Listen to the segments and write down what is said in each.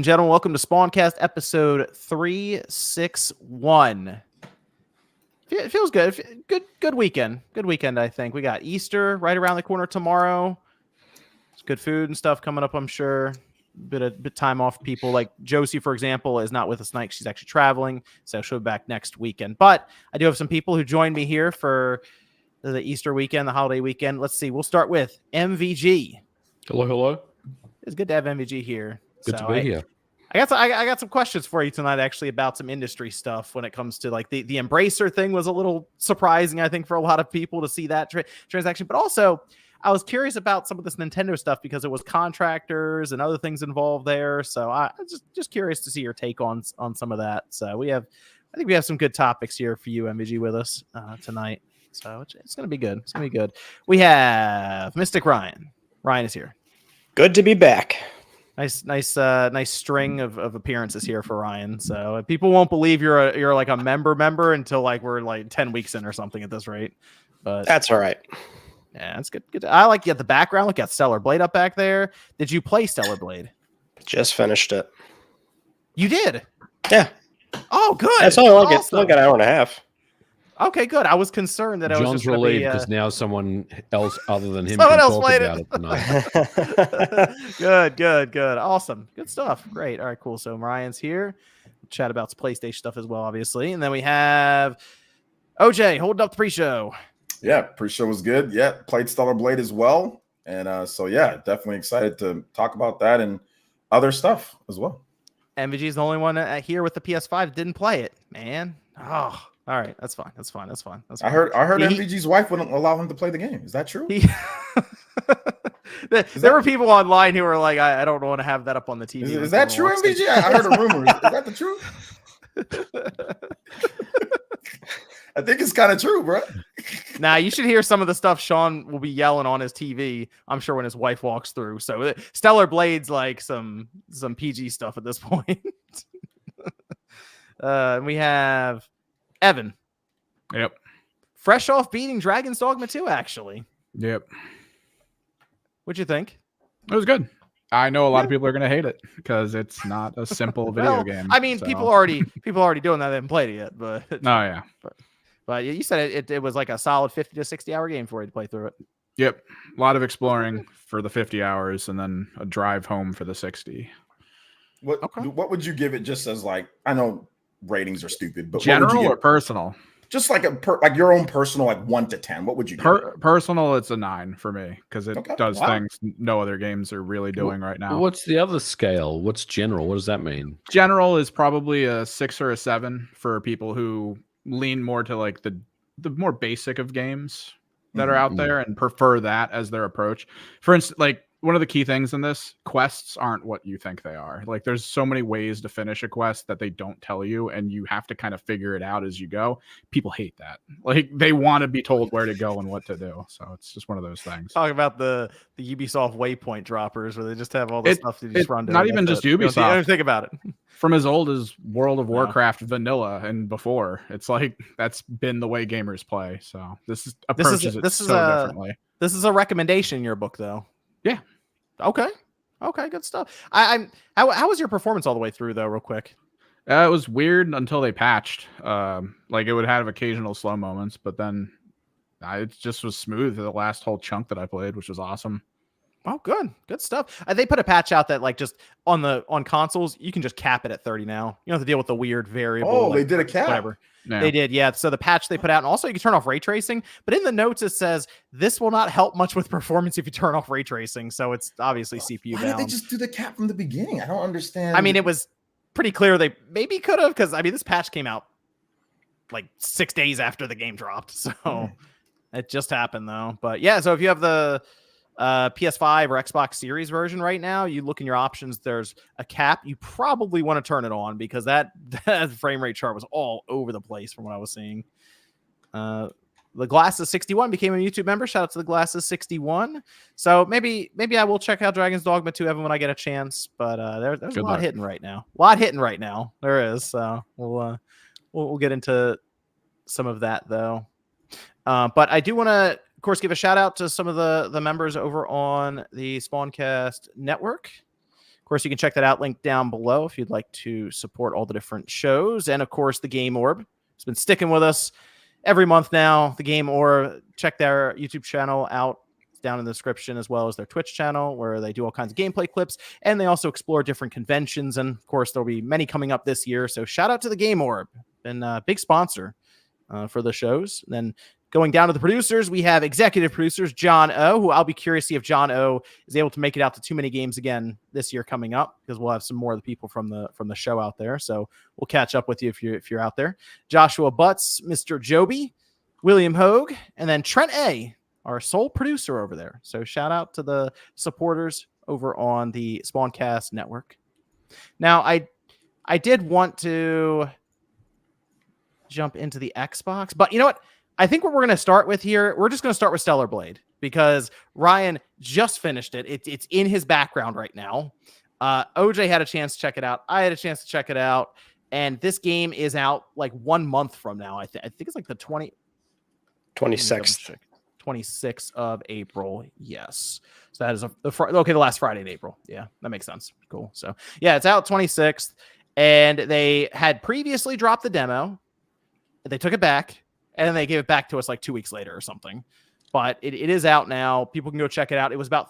Gentlemen, welcome to Spawncast episode 361. It feels good. Good weekend. Good weekend, I think. We got Easter right around the corner tomorrow. It's good food and stuff coming up, I'm sure. Bit time off. People like Josie, for example, is not with us tonight. She's actually traveling, so she'll be back next weekend. But I do have some people who joined me here for the Easter weekend, the holiday weekend. Let's see. We'll start with MVG. Hello. It's good to have MVG here. Good to be here. I got some questions for you tonight, actually, about some industry stuff when it comes to like the Embracer thing. Was a little surprising, I think, for a lot of people to see that transaction. But also, I was curious about some of this Nintendo stuff because it was contractors and other things involved there. So I just curious to see your take on some of that. So I think we have some good topics here for you, MVG, with us tonight. So it's gonna be good. It's gonna be good. We have Mystic Ryan. Ryan is here. Good to be back. Nice string of appearances here for Ryan. So people won't believe you're like a member until like we're like 10 weeks in or something at this rate. But that's all right. Yeah, it's good. I like the background. Look at Stellar Blade up back there. Did you play Stellar Blade? Just finished it. You did? Yeah. Oh, good. That's only like an hour and a half. Okay, good. I was concerned that I was John's just relieved because now someone else other than him someone can else talk played about it tonight. Good. Awesome. Good stuff. Great. All right, cool. So Ryan's here. We'll chat about PlayStation stuff as well, obviously. And then we have OJ holding up the pre-show. Yeah, pre-show was good. Yeah, played Stellar Blade as well. And so, yeah, definitely excited to talk about that and other stuff as well. MVG is the only one here with the PS5 that didn't play it, man. Oh, all right. That's fine. I heard MVG's wife wouldn't allow him to play the game. Is that true? There were people online who were like, I don't want to have that up on the TV. Is that true, MVG? I heard a rumor. Is that the truth? I think it's kind of true, bro. Nah, you should hear some of the stuff Sean will be yelling on his TV, I'm sure, when his wife walks through. So Stellar Blade's like some PG stuff at this point. We have Evan. Yep. Fresh off beating Dragon's Dogma 2, actually. Yep. What'd you think? It was good. I know a lot of people are going to hate it because it's not a simple video game. I mean, people already doing that. They haven't played it yet, but oh yeah. But you said it was like a solid 50 to 60 hour game for you to play through it. Yep. A lot of exploring for the 50 hours and then a drive home for the 60. What would you give it just as like, I know ratings are stupid, but general or personal? Just like like your own personal, like 1 to 10. What would you give? Personal, it's a 9 for me because it does things no other games are really doing right now. What's the other scale? What's general? What does that mean? General is probably a 6 or a 7 for people who lean more to like the more basic of games that are out there and prefer that as their approach. For instance, like one of the key things in this, quests aren't what you think they are. Like there's so many ways to finish a quest that they don't tell you and you have to kind of figure it out as you go. People hate that. Like they want to be told where to go and what to do. So it's just one of those things. Talk about the Ubisoft waypoint droppers where they just have all the stuff you just run to. Not even just Ubisoft. You don't think about it. From as old as World of Warcraft vanilla and before, it's like that's been the way gamers play. So this approaches it differently. This is a recommendation in your book, though. Yeah. Okay. Good stuff. How was your performance all the way through, though, real quick? It was weird until they patched. Like it would have occasional slow moments, but then it just was smooth the last whole chunk that I played, which was awesome. Oh, good stuff. They put a patch out that like just on consoles, you can just cap it at 30 now. You don't have to deal with the weird variable. Oh, like, they did a cap. Whatever. Yeah. They did, yeah. So the patch they put out, and also you can turn off ray tracing. But in the notes it says this will not help much with performance if you turn off ray tracing. So it's obviously CPU bound. Why did they just do the cap from the beginning? I don't understand. I mean, it was pretty clear they maybe could have, because I mean this patch came out like 6 days after the game dropped. So it just happened though. But yeah, so if you have the PS5 or Xbox Series version right now, you look in your options, there's a cap. You probably want to turn it on because that frame rate chart was all over the place from what I was seeing. The Glasses 61 became a YouTube member. Shout out to the Glasses 61. So maybe I will check out Dragon's Dogma 2, Evan, when I get a chance. But there's a lot hitting right now. There is. So we'll get into some of that though. But I do want to, of course, give a shout out to some of the members over on the Spawncast network. Of course, you can check that out, link down below if you'd like to support all the different shows. And of course, the Game Orb has been sticking with us every month now. The Game Orb, check their YouTube channel out. It's down in the description, as well as their Twitch channel, where they do all kinds of gameplay clips, and they also explore different conventions. And of course, there'll be many coming up this year. So shout out to the Game Orb, been a big sponsor for the shows. And then going down to the producers, we have executive producers John O, who I'll be curious to see if John O is able to make it out to Too Many Games again this year coming up, because we'll have some more of the people from the show out there. So we'll catch up with you if you're out there. Joshua Butts, Mr. Joby, William Hogue, and then Trent A, our sole producer over there. So shout out to the supporters over on the Spawncast network. Now, I did want to jump into the Xbox, but you know what? I think what we're going to start with here, we're just going to start with Stellar Blade, because Ryan just finished it. It's in his background right now. OJ had a chance to check it out. I had a chance to check it out. And this game is out like 1 month from now. I think it's like the 26th of April. Yes. So that is the last Friday in April. Yeah, that makes sense. Cool. So yeah, it's out 26th. And they had previously dropped the demo. They took it back, and then they gave it back to us like 2 weeks later or something. But it is out now. People can go check it out. It was about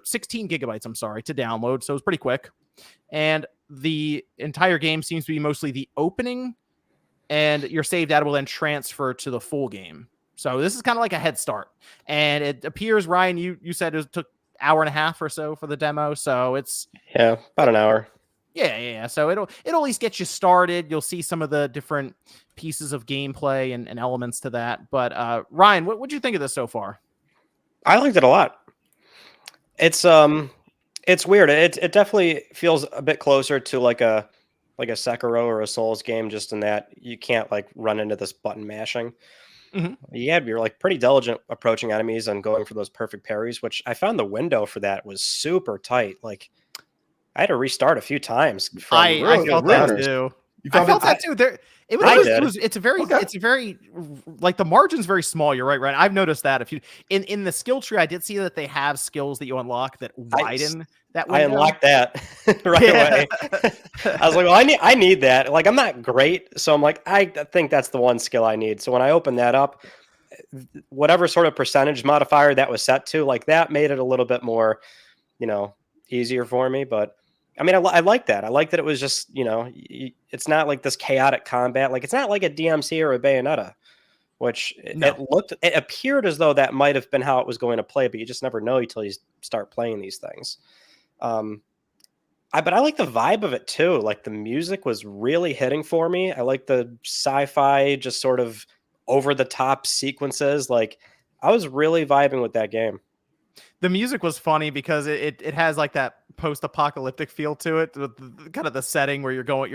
16 gigabytes, to download. So it was pretty quick. And the entire game seems to be mostly the opening, and your save data will then transfer to the full game. So this is kind of like a head start. And it appears, Ryan, you said it took an hour and a half or so for the demo. So it's about an hour. Yeah. So it'll at least get you started. You'll see some of the different pieces of gameplay and elements to that. But Ryan, what do you think of this so far? I liked it a lot. It's weird. It definitely feels a bit closer to like a Sekiro or a Souls game, just in that you can't like run into this button mashing. Mm-hmm. You're like pretty diligent approaching enemies and going for those perfect parries, which I found the window for that was super tight. Like, I had to restart a few times. I felt that too. I felt that too. It's a very like the margin's very small. You're right. I've noticed that if you in the skill tree, I did see that they have skills that you unlock that widen that window. I unlocked that right away. I was like, well, I need that. Like, I'm not great, so I'm like, I think that's the one skill I need. So when I opened that up, whatever sort of percentage modifier that was set to, like, that made it a little bit more, easier for me. But I mean, I like that. I like that it was just, it's not like this chaotic combat. Like, it's not like a DMC or a Bayonetta, which it appeared as though that might have been how it was going to play, but you just never know until you start playing these things. But I like the vibe of it too. Like, the music was really hitting for me. I like the sci-fi, just sort of over the top sequences. Like, I was really vibing with that game. The music was funny because it has like that post-apocalyptic feel to it, kind of the setting where you're playing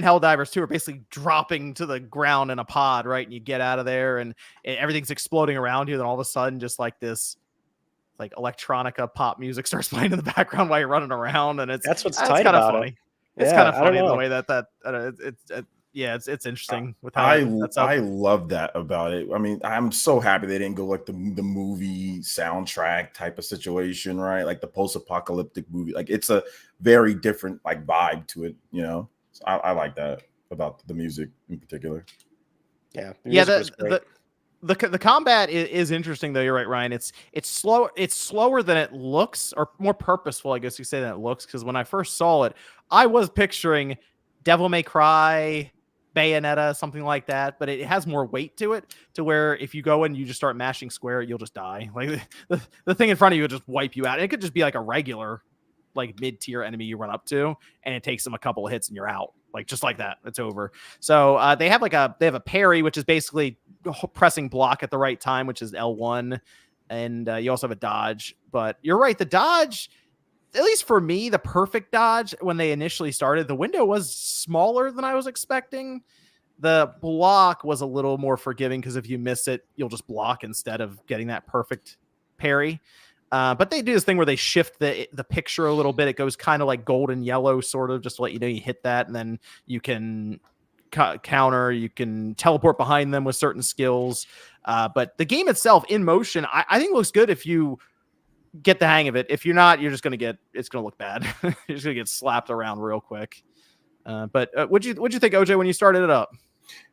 Helldivers 2, are basically dropping to the ground in a pod, right? And you get out of there and everything's exploding around you. Then all of a sudden, just like this, like electronica pop music starts playing in the background while you're running around, and that's tight about funny. It. It's kind of funny the way it's interesting with how I love that about it. I mean, I'm so happy they didn't go like the movie soundtrack type of situation, right? Like the post-apocalyptic movie. Like, it's a very different like vibe to it, So I like that about the music in particular. Yeah. The combat is interesting though. You're right, Ryan. It's slow. It's slower than it looks, or more purposeful, I guess you say, than it looks. Because when I first saw it, I was picturing Devil May Cry, Bayonetta, something like that, but it has more weight to it, to where if you go and you just start mashing square, you'll just die. Like, the thing in front of you will just wipe you out. And it could just be like a regular, like mid-tier enemy you run up to, and it takes them a couple of hits and you're out. Like, just like that, it's over. So they have a parry, which is basically pressing block at the right time, which is L1, and you also have a dodge. But you're right, the dodge, at least for me, the perfect dodge when they initially started, the window was smaller than I was expecting. The block was a little more forgiving, because if you miss it, you'll just block instead of getting that perfect parry. But they do this thing where they shift the picture a little bit. It goes kind of like golden yellow, sort of, just to let you know you hit that, and then you can counter, you can teleport behind them with certain skills. But the game itself in motion, I think looks good if you get the hang of it. If you're not, you're just gonna it's gonna look bad. You're just gonna get slapped around real quick. But what'd you think, OJ, when you started it up?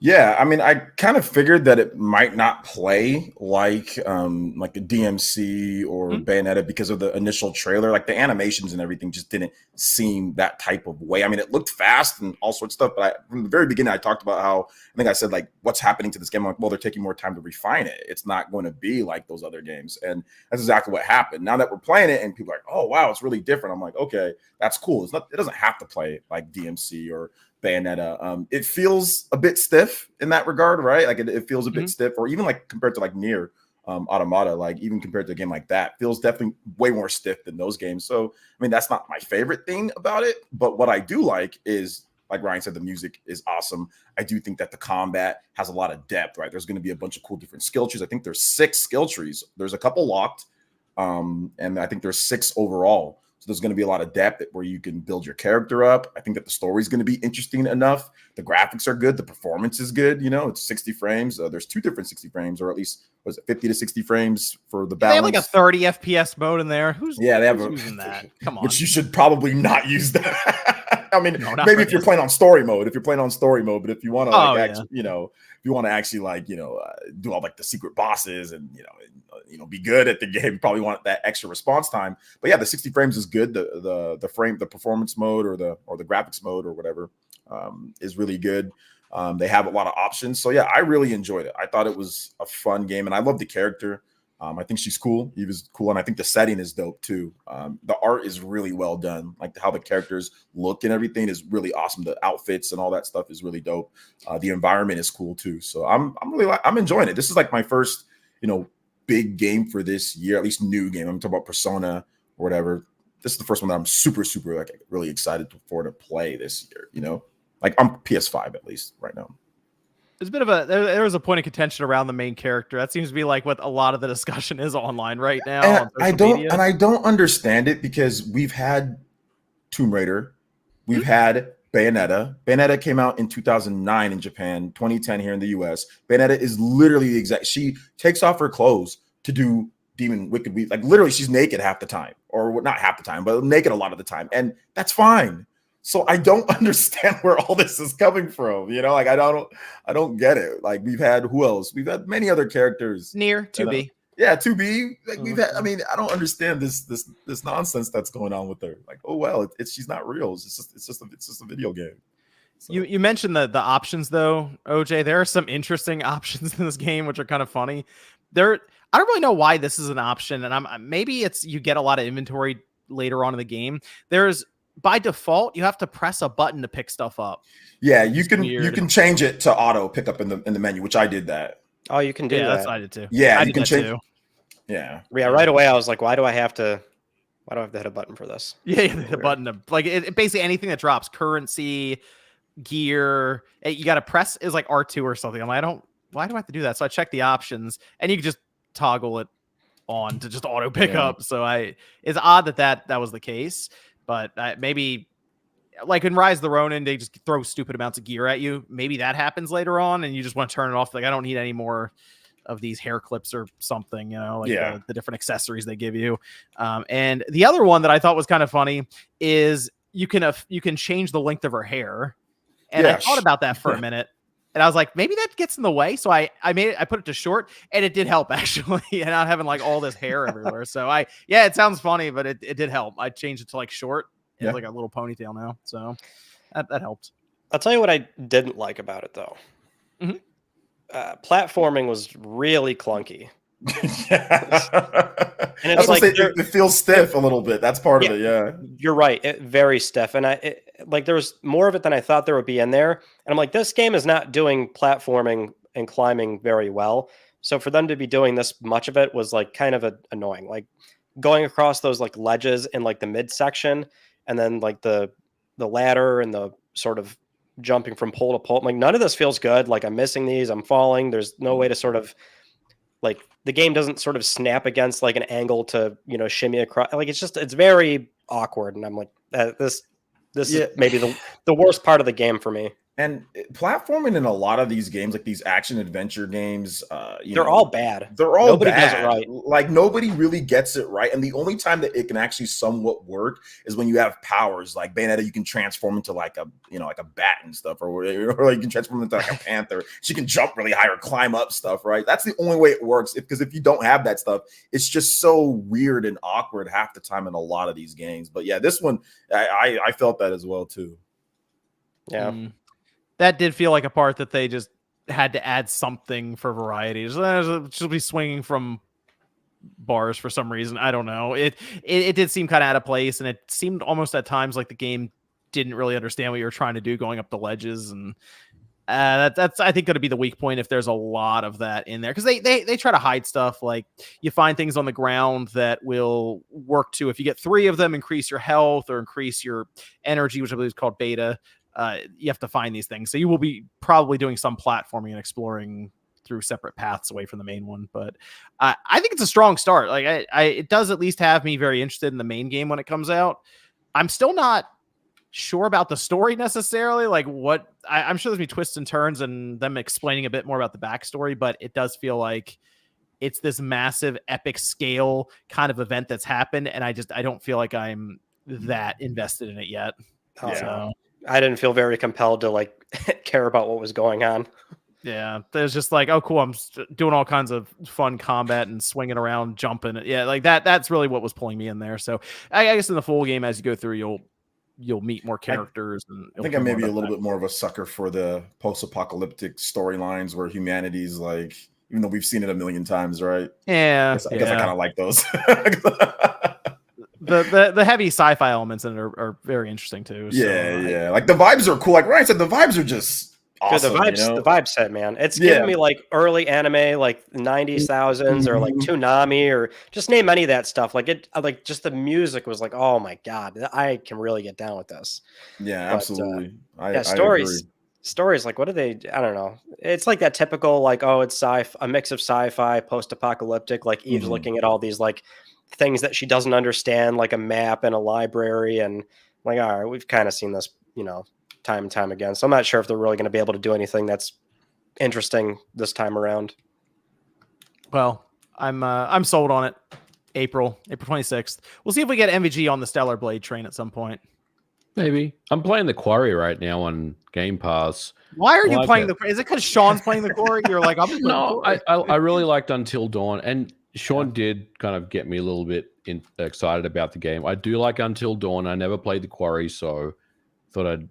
Yeah, I mean, I kind of figured that it might not play like a DMC or Bayonetta because of the initial trailer. Like the animations and everything just didn't seem that type of way. I mean, it looked fast and all sorts of stuff, but from the very beginning, I talked about how I think I said like, what's happening to this game? I'm like, well, they're taking more time to refine it. It's not going to be like those other games, and that's exactly what happened. Now that we're playing it, and people are like, oh wow, it's really different. I'm like, okay, that's cool. It doesn't have to play like DMC or Bayonetta. It feels a bit stiff in that regard, right? Like it feels a bit stiff, or even like compared to like Nier Automata, like even compared to a game like that, feels definitely way more stiff than those games. So I mean, that's not my favorite thing about it, but what I do like is, like Ryan said, the music is awesome. I do think that the combat has a lot of depth, right? There's going to be a bunch of cool different skill trees. I think there's 6 skill trees. There's a couple locked, and I think there's 6 overall. So there's going to be a lot of depth where you can build your character up. I think that the story is going to be interesting enough. The graphics are good. The performance is good. You know, it's 60 frames. There's 2 different 60 frames, or at least was it 50 to 60 frames for the balance. They have like a 30 FPS mode in there. Who's using that? Come on. Which you should probably not use that. I mean, no, maybe if you're playing on story mode, but if you want to actually, yeah. If you want to actually do all like the secret bosses and be good at the game, you probably want that extra response time. But yeah, the 60 frames is good. The performance mode or the graphics mode or whatever is really good. They have a lot of options. So yeah, I really enjoyed it. I thought it was a fun game, and I love the character. I think she's cool. He was cool, and I think the setting is dope too. The art is really well done. Like how the characters look and everything is really awesome. The outfits and all that stuff is really dope. The environment is cool too. So I'm enjoying it. This is like my first, big game for this year, at least new game. I'm talking about Persona or whatever. This is the first one that I'm super like really excited for to play this year. Like on PS5 at least right now. There's a bit of there was a point of contention around the main character. That seems to be like what a lot of the discussion is online right now. And I don't understand it because we've had Tomb Raider, we've had Bayonetta. Bayonetta came out in 2009 in Japan, 2010 here in the US. Bayonetta is literally the exact. She takes off her clothes to do Demon Wicked Weed. Like literally, she's naked half the time, or not half the time, but naked a lot of the time, and that's fine. So I don't understand where all this is coming from. Like I don't get it. Like we've had who else? We've had many other characters. Near 2B. Yeah, 2B. Like we've had. I mean, I don't understand this nonsense that's going on with her. Like, oh well, she's not real. It's just a video game. So. You mentioned the options though, OJ. There are some interesting options in this game which are kind of funny. I don't really know why this is an option, and maybe it's you get a lot of inventory later on in the game. There's by default, you have to press a button to pick stuff up. Yeah, you can change it to auto pick up in the menu, which I did that. Oh, you can do that. That's what I did too. Yeah, you can change. Too. Yeah. Right away, I was like, why do I have to hit a button for this? Yeah, hit a button to it basically anything that drops currency, gear. You got to press is like R2 or something. I'm like, why do I have to do that? So I checked the options, and you can just toggle it on to just auto pick up. So it's odd that was the case. But maybe like in Rise of the Ronin, they just throw stupid amounts of gear at you. Maybe that happens later on and you just want to turn it off. Like, I don't need any more of these hair clips or something, the different accessories they give you. And the other one that I thought was kind of funny is you can change the length of her hair. And I thought about that for a minute. And I was like, maybe that gets in the way. So I put it to short, and it did help actually, and not having like all this hair everywhere. So it sounds funny, but it did help. I changed it to like short. It's like a little ponytail now. So that helped. I'll tell you what I didn't like about it though. Mm-hmm. Platforming was really clunky. And it's like it feels stiff a little bit. That's part of it. Yeah, you're right. Very stiff, and there was more of it than I thought there would be in there. And I'm like, this game is not doing platforming and climbing very well. So for them to be doing this much of it was like kind of annoying. Like going across those like ledges in like the midsection, and then like the ladder and the sort of jumping from pole to pole. I'm like, none of this feels good. Like I'm missing these. I'm falling. There's no way to sort of like the game doesn't sort of snap against like an angle to, shimmy across. Like it's very awkward. And I'm like, this is maybe the worst part of the game for me. And platforming in a lot of these games, like these action adventure games, They're all bad. They're all Nobody bad. does it right. Like nobody really gets it right. And the only time that it can actually somewhat work is when you have powers like Bayonetta. You can transform into like a bat and stuff, or like you can transform into like a panther. She can jump really high or climb up stuff. Right. That's the only way it works. Because if you don't have that stuff, it's just so weird and awkward half the time in a lot of these games. But yeah, this one I felt that as well too. Yeah. That did feel like a part that they just had to add something for variety. She'll be swinging from bars for some reason. I don't know. It did seem kind of out of place, and it seemed almost at times like the game didn't really understand what you were trying to do going up the ledges, and that's I think going to be the weak point if there's a lot of that in there, because they try to hide stuff. Like you find things on the ground that will work to, if you get 3 of them, increase your health or increase your energy, which I believe is called beta. You have to find these things. So you will be probably doing some platforming and exploring through separate paths away from the main one. But I think it's a strong start. Like it does at least have me very interested in the main game when it comes out. I'm still not sure about the story necessarily. Like what I'm sure there's gonna be twists and turns and them explaining a bit more about the backstory, but it does feel like it's this massive epic scale kind of event that's happened. And I don't feel like I'm that invested in it yet. Yeah. So I didn't feel very compelled to like care about what was going on. yeah, there's just like, oh, cool. I'm doing all kinds of fun combat and swinging around, jumping. Yeah, like that. That's really what was pulling me in there. So I guess in the full game, as you go through, you'll meet more characters. I think I may be a little bit more of a sucker for the post-apocalyptic storylines where humanity's like, even though we've seen it a million times, right? Yeah, I guess I kind of like those. The heavy sci-fi elements in it are very interesting too. So yeah. Like the vibes are cool. Like Ryan said, the vibes are just awesome. Good, the vibe set, man. It's giving me like early anime, like 90s thousands, or like Toonami, or just name any of that stuff. Like it, like just the music was like, oh my god, I can really get down with this. Yeah, absolutely. Stories like, what are they? I don't know. It's like that typical like, oh, it's a mix of sci-fi, post-apocalyptic. Like Eve's looking at all these like things that she doesn't understand, like a map and a library, and like, all right, we've kind of seen this, time and time again. So I'm not sure if they're really going to be able to do anything that's interesting this time around. Well, I'm sold on it. April 26th. We'll see if we get MVG on the Stellar Blade train at some point. Maybe. I'm playing the Quarry right now on Game Pass. Why are you playing is it because Sean's playing the Quarry? You're like, I'm no, I really liked Until Dawn, and Sean did kind of get me a little bit excited about the game. I do like Until Dawn. I never played the Quarry, so thought I'd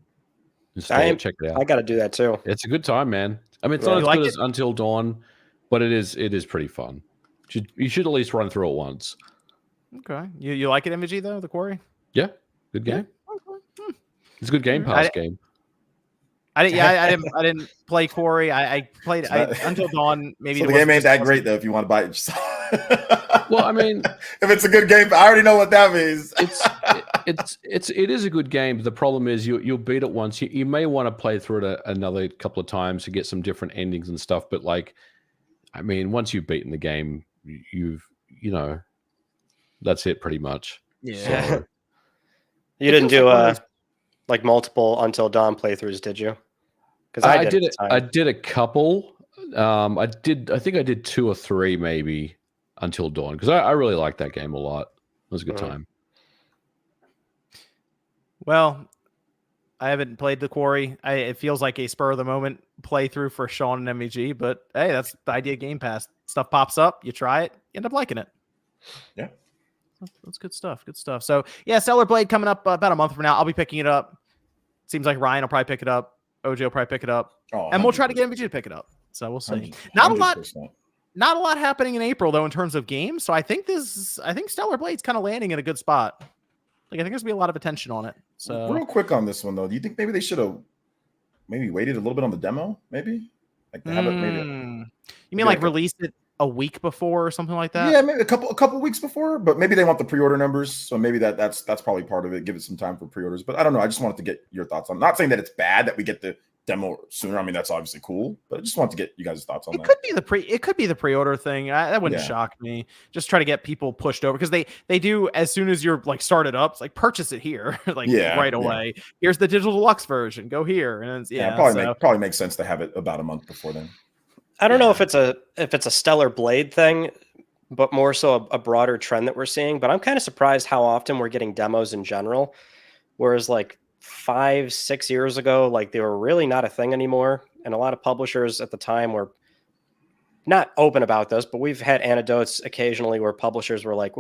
install it, check it out. I got to do that too. It's a good time, man. I mean, it's not as good as Until Dawn, but it is pretty fun. You should at least run through it once. Okay. You like it, MVG though, the Quarry? Yeah, good game. Yeah. Okay. It's a good Game Pass game. I didn't play Quarry. I played Until Dawn. Maybe so the game ain't that great though. If you want to buy it yourself. Well, I mean, if it's a good game, I already know what that means. It is a good game. The problem is you'll beat it once. You may want to play through it another couple of times to get some different endings and stuff. But like, I mean, once you've beaten the game, that's it pretty much. Yeah. So, you didn't do like multiple Until Dawn playthroughs, did you? Because I did a couple. I think I did 2 or 3 maybe Until Dawn, because I really liked that game a lot. It was a good time. Well, I haven't played the Quarry. It feels like a spur of the moment playthrough for Sean and MVG, but hey, that's the idea of Game Pass. Stuff pops up, you try it, you end up liking it. Yeah. That's good stuff. Good stuff. So yeah, Stellar Blade coming up about a month from now. I'll be picking it up. Seems like Ryan will probably pick it up. OJ will probably pick it up. And we'll try to get MVG to pick it up. So we'll see. 100%. Not a lot happening in April though in terms of games. So I think Stellar Blade's kind of landing in a good spot. Like I think there's gonna be a lot of attention on it. So real quick on this one though, do you think maybe they should have waited a little bit on the demo? Maybe like they haven't made it. You mean like released it a week before or something like that? Yeah, maybe a couple weeks before, but maybe they want the pre-order numbers, so maybe that's probably part of it. Give it some time for pre-orders, but I don't know. I just wanted to get your thoughts on. I'm not saying that it's bad that we get the demo sooner. I mean, that's obviously cool, but I just want to get you guys' thoughts on It that. could be the pre-order thing. That wouldn't shock me. Just try to get people pushed over because they do as soon as you're like started up, it's like purchase it here, like right away. Here's the digital deluxe version. Go here, and probably makes sense to have it about a month before then. I don't know if it's a Stellar Blade thing, but more so a broader trend that we're seeing. But I'm kind of surprised how often we're getting demos in general, whereas like 5-6 years ago, like they were really not a thing anymore. And a lot of publishers at the time were not open about this, but we've had anecdotes occasionally where publishers were like,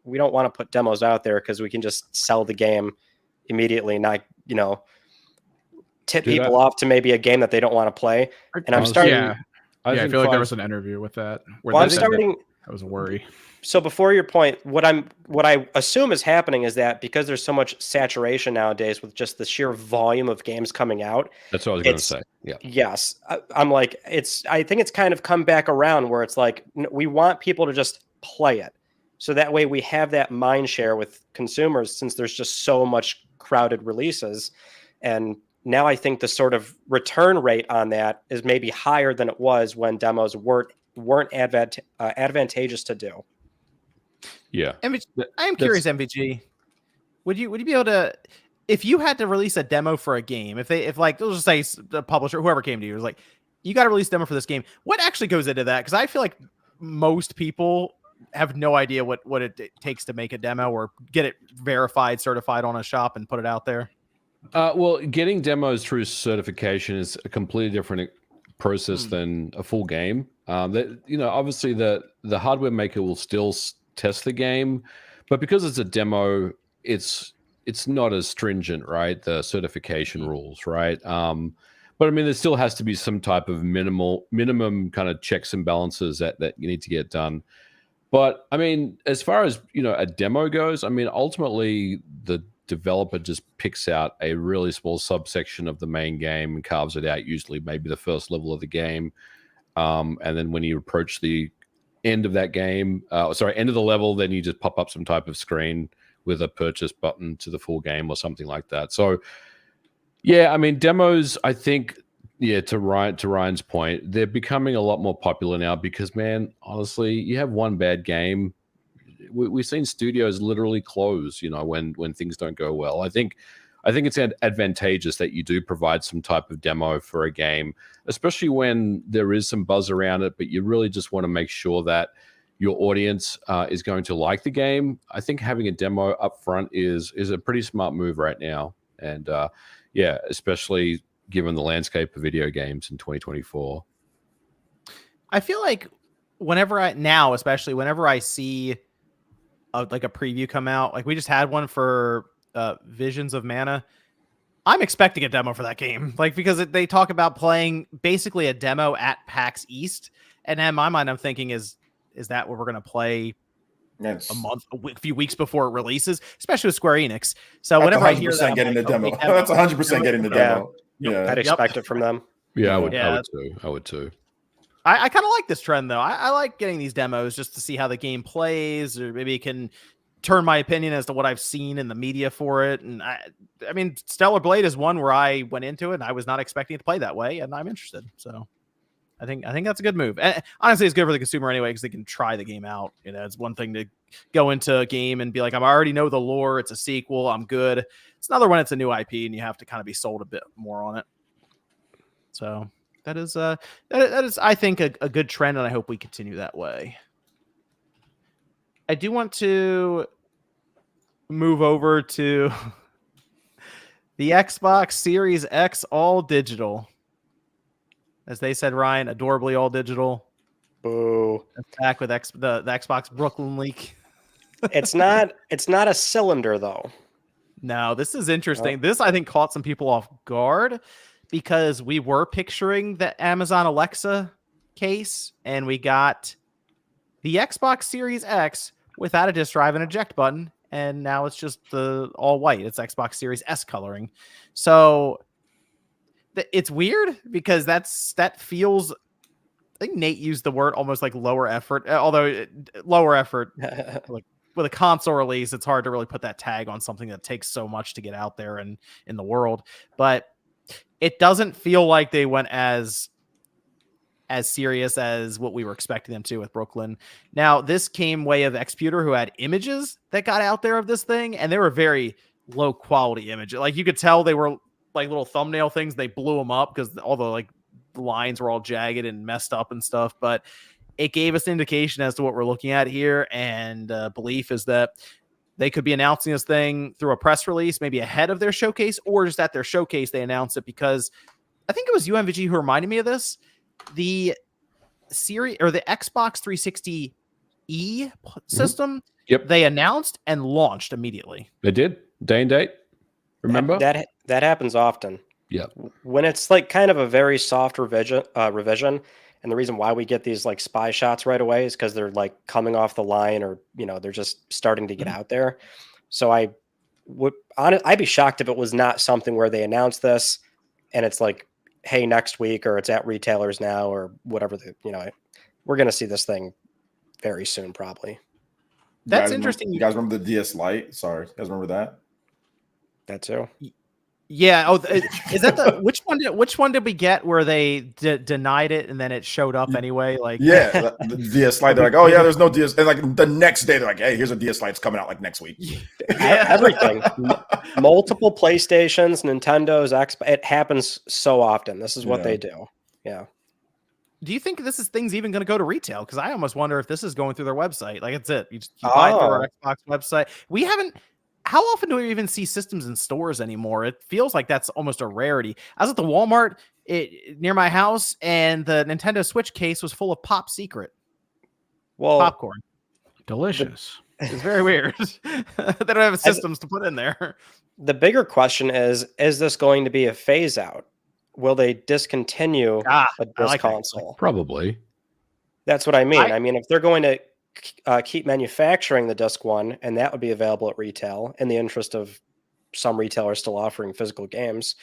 we don't want to put demos out there because we can just sell the game immediately, not, tip people off to maybe a game that they don't want to play. And I'm starting. I feel like there was an interview with that. Well, I'm starting. That was a worry. So before your point, what I assume is happening is that because there's so much saturation nowadays with just the sheer volume of games coming out. That's what I was going to say. Yeah. Yes. I'm like, I think it's kind of come back around where it's like, we want people to just play it. So that way we have that mind share with consumers since there's just so much crowded releases. And now I think the sort of return rate on that is maybe higher than it was when demos weren't advantageous to do. Yeah. I am curious, MVG. Would you be able to, if you had to release a demo for a game, if like, let's just say the publisher, whoever came to you was like, you got to release a demo for this game. What actually goes into that? Because I feel like most people have no idea what it takes to make a demo or get it verified, certified on a shop and put it out there. Well, getting demos through certification is a completely different process than a full game. Obviously the hardware maker will still test the game, but because it's a demo, it's not as stringent, right? The certification rules, right? But I mean, there still has to be some type of minimum kind of checks and balances that you need to get done. But I mean, as far as a demo goes, I mean, ultimately the developer just picks out a really small subsection of the main game and carves it out, usually maybe the first level of the game. And then when you approach the end of that game, end of the level, then you just pop up some type of screen with a purchase button to the full game or something like that. So yeah, I mean, demos, I think, to Ryan's point, they're becoming a lot more popular now because, man, honestly, you have one bad game. We've seen studios literally close, when things don't go well. I think it's advantageous that you do provide some type of demo for a game, especially when there is some buzz around it, but you really just want to make sure that your audience is going to like the game. I think having a demo up front is a pretty smart move right now. And especially given the landscape of video games in 2024. I feel like whenever I see a preview come out, like we just had one for Visions of Mana, I'm expecting a demo for that game, like because they talk about playing basically a demo at PAX East, and in my mind I'm thinking is that what we're going to play a few weeks before it releases, especially with Square Enix. So whenever I hear that, getting the demo. That's 100% getting the demo. Yeah, I'd expect it from them. Yeah, I would too. I kind of like this trend though. I like getting these demos just to see how the game plays, or maybe it can turn my opinion as to what I've seen in the media for it. And I mean, Stellar Blade is one where I went into it and I was not expecting it to play that way, and I'm interested. So I think that's a good move. And honestly, it's good for the consumer anyway because they can try the game out. It's one thing to go into a game and be like, I already know the lore. It's a sequel. I'm good. It's another one. It's a new IP, and you have to kind of be sold a bit more on it. So that is I think a good trend, and I hope we continue that way. I do want to move over to the Xbox Series X all digital. As they said, Ryan, adorably all digital. Boo. Back with the Xbox Brooklyn leak. It's not a cylinder though. No, this is interesting. This I think caught some people off guard because we were picturing the Amazon Alexa case, and we got the Xbox Series X without a disk drive and eject button, and now it's just the all white. It's Xbox Series S coloring. So it's weird because that feels, I think Nate used the word almost like lower effort, although lower effort, like with a console release, it's hard to really put that tag on something that takes so much to get out there and in the world. But it doesn't feel like they went as serious as what we were expecting them to with Brooklyn. Now, this came way of Xputer, who had images that got out there of this thing, and they were very low quality images. Like, you could tell they were like little thumbnail things. They blew them up because all the like lines were all jagged and messed up and stuff. But it gave us an indication as to what we're looking at here, and belief is that they could be announcing this thing through a press release, maybe ahead of their showcase, or just at their showcase they announced it, because I think it was UMVG who reminded me of this. The series or the Xbox 360e system, Yep, they announced and launched immediately. they did day and date. Remember? that happens often. Yeah. When it's like kind of a very soft revision, and the reason why we get these like spy shots right away is because they're like coming off the line, or they're just starting to get out there. So I'd be shocked if it was not something where they announced this and it's like, hey, next week, or it's at retailers now, or whatever. We're going to see this thing very soon, probably. That's interesting. You guys remember the DS Lite? Sorry, you guys remember that? That too. Yeah. Oh, is that the which one did we get where they denied it and then it showed up anyway? Like, yeah, the DS Lite. They're like, oh yeah, there's no DS, and like the next day they're like, hey, here's a DS Lite. It's coming out like next week. Yeah. Everything. Multiple PlayStations, Nintendos, Xbox. It happens so often. This is what they do. Yeah. Do you think this thing's even going to go to retail? Because I almost wonder if this is going through their website. Like, it's it. You buy it through our Xbox website. We haven't. How often do we even see systems in stores anymore? It feels like that's almost a rarity. I was at the Walmart near my house, and the Nintendo Switch case was full of Pop Secret popcorn. Delicious. It's very weird. They don't have systems to put in there. The bigger question is this going to be a phase out? Will they discontinue a disc console? Probably. That's what I mean. I mean, if they're going to keep manufacturing the disc one, and that would be available at retail in the interest of some retailers still offering physical games,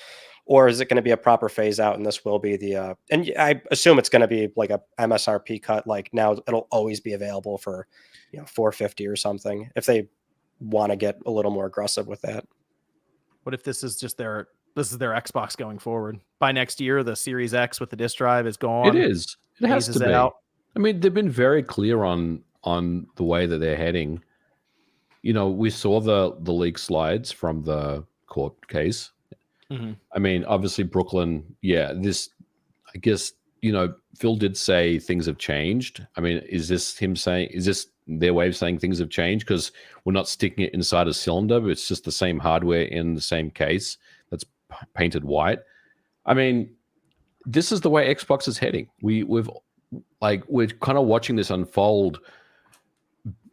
or is it going to be a proper phase out, and this will be the and I assume it's going to be like a MSRP cut, like now it'll always be available for $450 or something, if they want to get a little more aggressive with that. What if this is just their Xbox going forward? By next year, the Series X with the disc drive is gone. It is. It has to be. Out. I mean, they've been very clear on the way that they're heading. We saw the leak slides from the court case. Mm-hmm. I mean, obviously Brooklyn, I guess, Phil did say things have changed. I mean, is this their way of saying things have changed? Because we're not sticking it inside a cylinder, but it's just the same hardware in the same case that's painted white. I mean, this is the way Xbox is heading. We're kind of watching this unfold,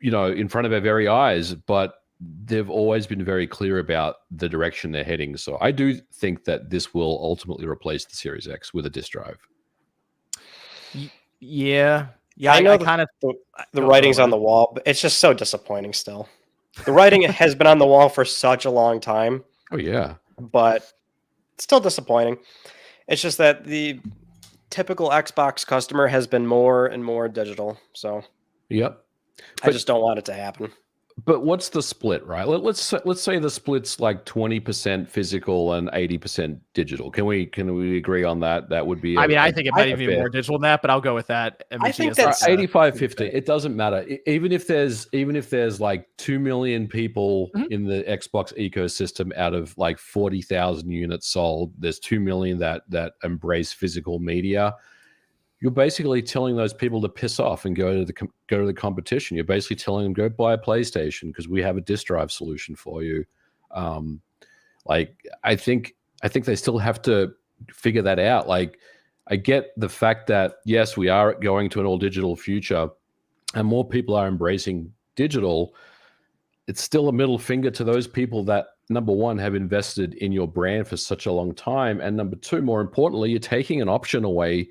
in front of our very eyes, but they've always been very clear about the direction they're heading. So I do think that this will ultimately replace the Series X with a disc drive. Yeah. I know the Go writing's on. on the wall, but it's just so disappointing still. The writing has been on the wall for such a long time. Oh, yeah. But it's still disappointing. It's just that the typical Xbox customer has been more and more digital. So Yep. I just don't want it to happen. But what's the split, right? Let's say the split's like 20% physical and 80% digital. Can we agree on that? That would be. I think it might even be more digital than that, but I'll go with that. I think that's 85-50. It doesn't matter. Even if there's like 2 million people in the Xbox ecosystem out of like 40,000 units sold, there's 2 million that embrace physical media. You're basically telling those people to piss off and go to the competition. You're basically telling them, go buy a PlayStation because we have a disk drive solution for you. I think they still have to figure that out. Like, I get the fact that yes, we are going to an all digital future, and more people are embracing digital. It's still a middle finger to those people that, number one, have invested in your brand for such a long time, and number two, more importantly, you're taking an option away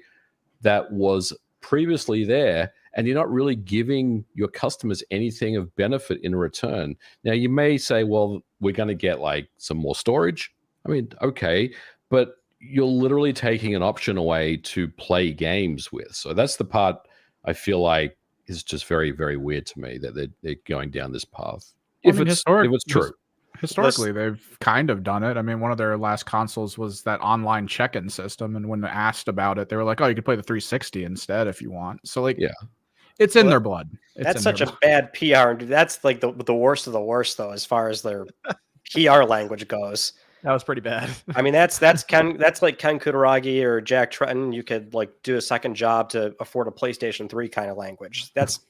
that was previously there, and you're not really giving your customers anything of benefit in return. Now, you may say, well, we're going to get like some more storage. I mean, okay, but you're literally taking an option away to play games with. So that's the part I feel like is just very, very weird to me, that they're going down this path. If it's true. Historically, they've kind of done it. I mean, one of their last consoles was that online check-in system, and when asked about it, they were like, "Oh, you could play the 360 instead if you want." So, like, Yeah. it's in their blood. That's such a bad PR. That's like the worst of the worst, though, as far as their PR language goes. That was pretty bad. I mean, that's like Ken Kutaragi or Jack Tretton. You could like do a second job to afford a PlayStation 3 kind of language. That's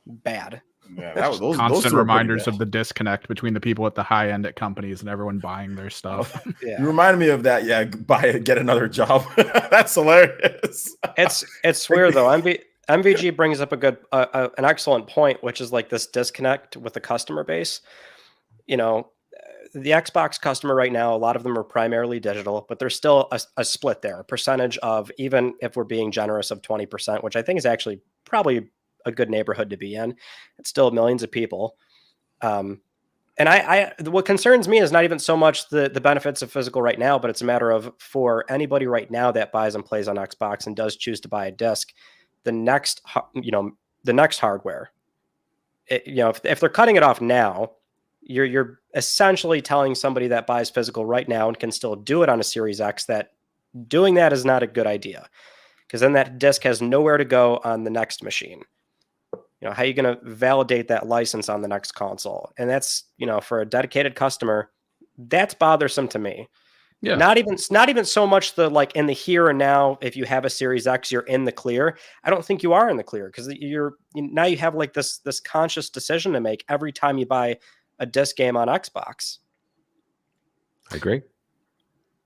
bad. Yeah, that was constant those two were pretty reminders bad. of the disconnect between the people at the high end at companies and everyone buying their stuff. Yeah. You reminded me of that. Yeah, get another job. That's hilarious. It's weird though. MVG brings up an excellent point, which is like this disconnect with the customer base. You know, the Xbox customer right now, a lot of them are primarily digital, but there's still a split there, a percentage of, even if we're being generous, of 20%, which I think is actually probably a good neighborhood to be in. It's still millions of people. And what concerns me is not even so much the benefits of physical right now, but it's a matter of, for anybody right now that buys and plays on Xbox and does choose to buy a disc, the next hardware, if they're cutting it off now, you're essentially telling somebody that buys physical right now and can still do it on a Series X that doing that is not a good idea, because then that disc has nowhere to go on the next machine. How are you going to validate that license on the next console? And that's, for a dedicated customer, that's bothersome to me. Yeah. Not even so much the like in the here and now. If you have a Series X, you're in the clear. I don't think you are in the clear, because now you have like this conscious decision to make every time you buy a disc game on Xbox. I agree.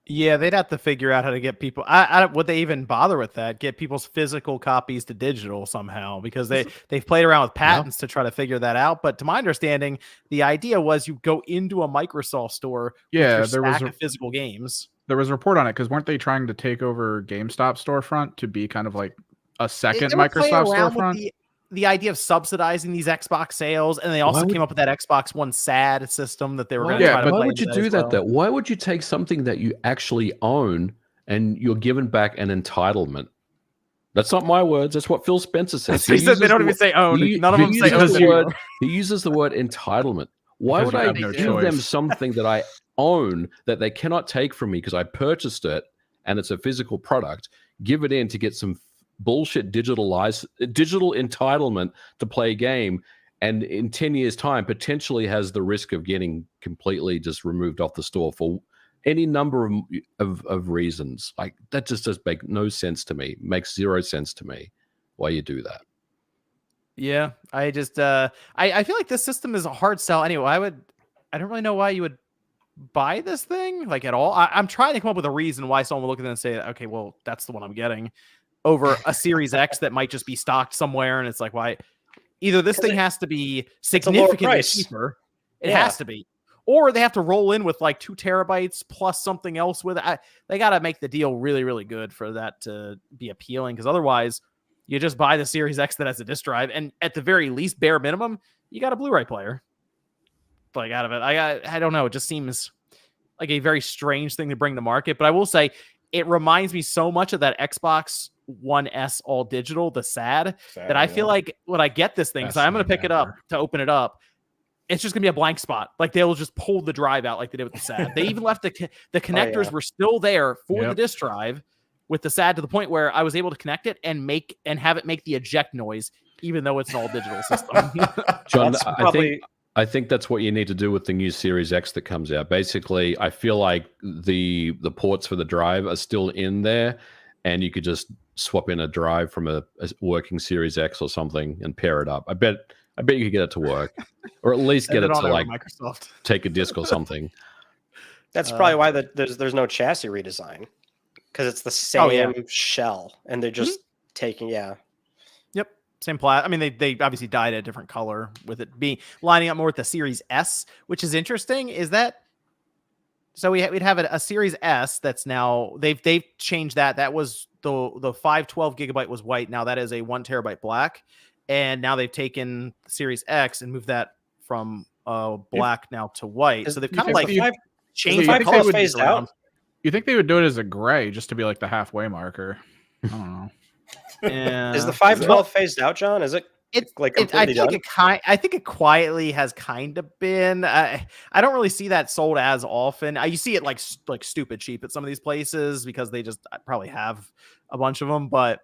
Yeah, they'd have to figure out how to get people. Would they even bother with that? Get people's physical copies to digital somehow? Because they've played around with patents to try to figure that out. But to my understanding, the idea was you go into a Microsoft store. Yeah, with your stack of physical games. There was a report on it, because weren't they trying to take over GameStop storefront to be kind of like a second Microsoft storefront? The idea of subsidizing these Xbox sales, and they also came up with that Xbox One SAD system that they were going to try to. Why would you do that though? Why would you take something that you actually own and you're given back an entitlement? That's not my words. That's what Phil Spencer says. He said they don't even say own. None of them say own. He uses the word entitlement. Why would I give them something that I own that they cannot take from me because I purchased it and it's a physical product? Give it in to get some bullshit digital entitlement to play a game, and in 10 years time potentially has the risk of getting completely just removed off the store for any number of reasons. Like, that just does make no sense to me. Makes zero sense to me why you do that. Yeah, I just I feel like this system is a hard sell anyway. I don't really know why you would buy this thing like at all. I'm trying to come up with a reason why someone would look at it and say, okay, well, that's the one I'm getting, over a Series X that might just be stocked somewhere. And it's like, why? Either this thing has to be significantly cheaper. It has to be. Or they have to roll in with like 2 terabytes plus something else with it. They got to make the deal really, really good for that to be appealing. Because otherwise, you just buy the Series X that has a disk drive. And at the very least, bare minimum, you got a Blu-ray player. Like, out of it. I don't know. It just seems like a very strange thing to bring to market. But I will say, it reminds me so much of that Xbox One S all digital, the SAD, that I feel like when I get this thing, because I'm going to pick it up to open it up, it's just going to be a blank spot. Like, they'll just pull the drive out like they did with the SAD. They even left the connectors were still there for the disk drive with the SAD, to the point where I was able to connect it and have it make the eject noise, even though it's an all digital system. John, I think that's what you need to do with the new Series X that comes out. Basically, I feel like the ports for the drive are still in there, and you could just swap in a drive from a working Series X or something and pair it up. I bet you could get it to work, or at least get it to like Microsoft. Take a disc or something. That's probably why there's no chassis redesign, because it's the same shell, and they're just taking Same I mean, they obviously dyed a different color, with it being lining up more with the Series S, which is interesting. Is that so? We'd have a Series S that's now they've changed that. That was the 512 gigabyte was white. Now that is a 1 terabyte black, and now they've taken the Series X and moved that from black now to white. So they've kind of like changed the color phased out. You think they would do it as a gray just to be like the halfway marker? I don't know. Is the 512 phased out, John? Is it? completely done. I think it quietly has kind of been. I don't really see that sold as often. You see it like stupid cheap at some of these places because they just probably have a bunch of them. But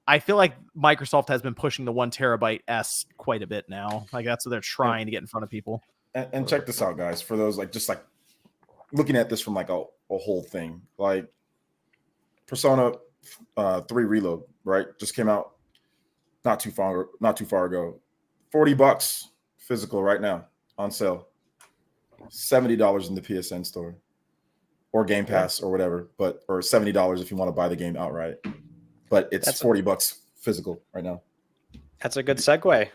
I feel like Microsoft has been pushing the 1 terabyte S quite a bit now. Like that's what they're trying to get in front of people. And check this out, guys. For those just looking at this from a whole thing, like Persona 3 Reload, right? Just came out not too far ago. $40 physical right now on sale. $70 in the PSN store or Game Pass or whatever, or $70 if you want to buy the game outright. But it's $40 physical right now. That's a good segue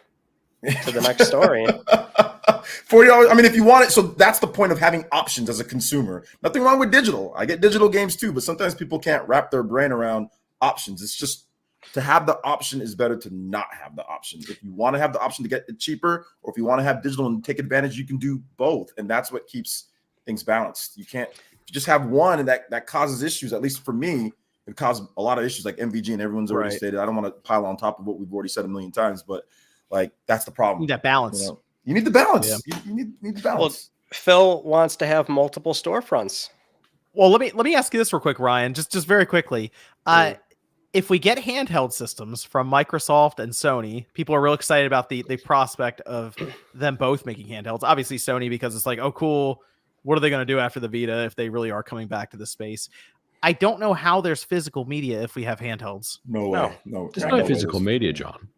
to the next story. $40. I mean, if you want it, so that's the point of having options as a consumer. Nothing wrong with digital. I get digital games too, but sometimes people can't wrap their brain around options. It's just to have the option is better to not have the option. If you want to have the option to get it cheaper, or if you want to have digital and take advantage, you can do both, and that's what keeps things balanced. You can't just have one, and that causes issues. At least for me, it caused a lot of issues, like MVG, and everyone's already stated. I don't want to pile on top of what we've already said a million times, but that's the problem. You need that balance. You need the balance. Yeah. You need the balance. Well, Phil wants to have multiple storefronts. Well, let me ask you this real quick, Ryan. Just very quickly. If we get handheld systems from Microsoft and Sony, people are real excited about the prospect of them both making handhelds. Obviously, Sony, because it's like, oh, cool. What are they going to do after the Vita if they really are coming back to the space? I don't know how there's physical media if we have handhelds. No way. No. There's no physical media, John.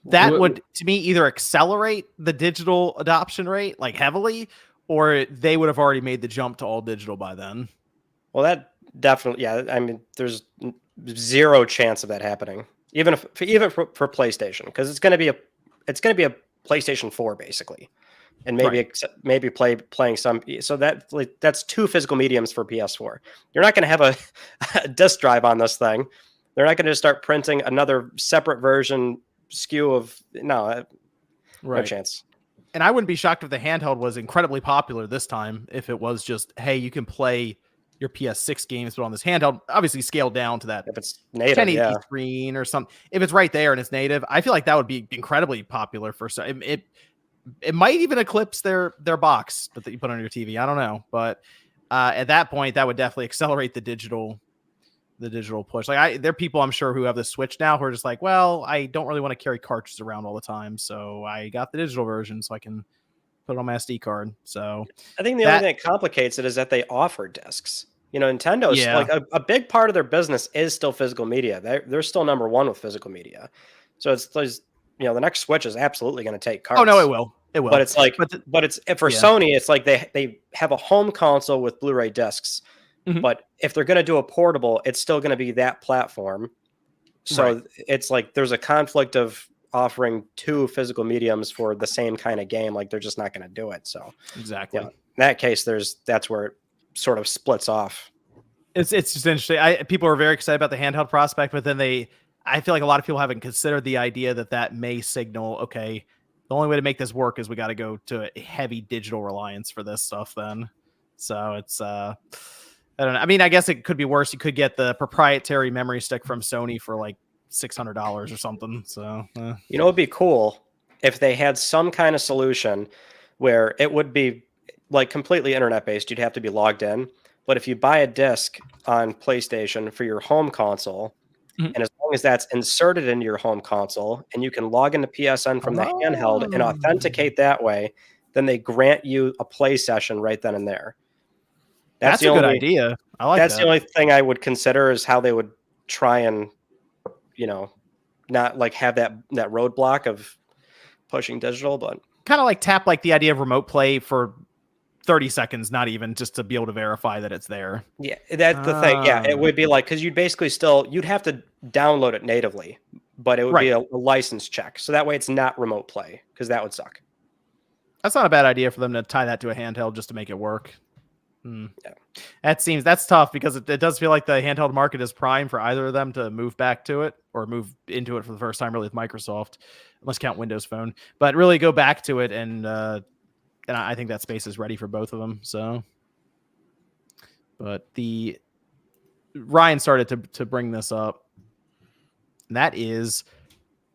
That would, to me, either accelerate the digital adoption rate heavily, or they would have already made the jump to all digital by then. Well, that definitely, I mean, there's zero chance of that happening, even for PlayStation, because it's going to be a PlayStation 4 basically, and maybe playing some. So that's 2 physical mediums for PS4. You're not going to have a disk drive on this thing. They're not going to start printing another separate version SKU of no chance. And I wouldn't be shocked if the handheld was incredibly popular this time. If it was just, hey, you can play your PS6 games, but on this handheld, obviously scaled down to that if it's native 1080p screen or something. If it's right there and it's native, I feel like that would be incredibly popular for it might even eclipse their box that you put on your TV. I don't know, but at that point, that would definitely accelerate the digital push. There are people I'm sure who have the Switch now who are just like, well, I don't really want to carry cartridges around all the time, so I got the digital version so I can put it on my SD card. So I think the only thing that complicates it is that they offer discs. Nintendo's a big part of their business is still physical media. They're still number one with physical media. So it's the next Switch is absolutely going to take cards. Oh no, it will. It will. But it's Sony, it's like they have a home console with Blu-ray discs. Mm-hmm. But if they're going to do a portable, it's still going to be that platform. So it's like there's a conflict of offering 2 physical mediums for the same kind of game. Like they're just not going to do it. So exactly. In that case, that's where it sort of splits off. It's just interesting. People are very excited about the handheld prospect, but then I feel like a lot of people haven't considered the idea that may signal, okay, the only way to make this work is we got to go to a heavy digital reliance for this stuff then. So it's I don't know. I mean, I guess it could be worse. You could get the proprietary memory stick from Sony for like $600 or something. So, it'd be cool if they had some kind of solution where it would be like completely internet based. You'd have to be logged in. But if you buy a disc on PlayStation for your home console, and as long as that's inserted into your home console and you can log into PSN from the handheld and authenticate that way, then they grant you a play session right then and there. That's a good idea. I like that. That's the only thing I would consider is how they would try and, not have that roadblock of pushing digital, but kind of tap the idea of remote play for 30 seconds, not even just to be able to verify that it's there. Yeah, that's the thing. Yeah, it would be because you'd basically you'd have to download it natively, but it would be a license check. So that way it's not remote play because that would suck. That's not a bad idea for them to tie that to a handheld just to make it work. Yeah. That's tough because it does feel like the handheld market is prime for either of them to move back to it or move into it for the first time really with Microsoft, unless count Windows Phone, but really go back to it. And I think that space is ready for both of them. So, but Ryan started to bring this up, and that is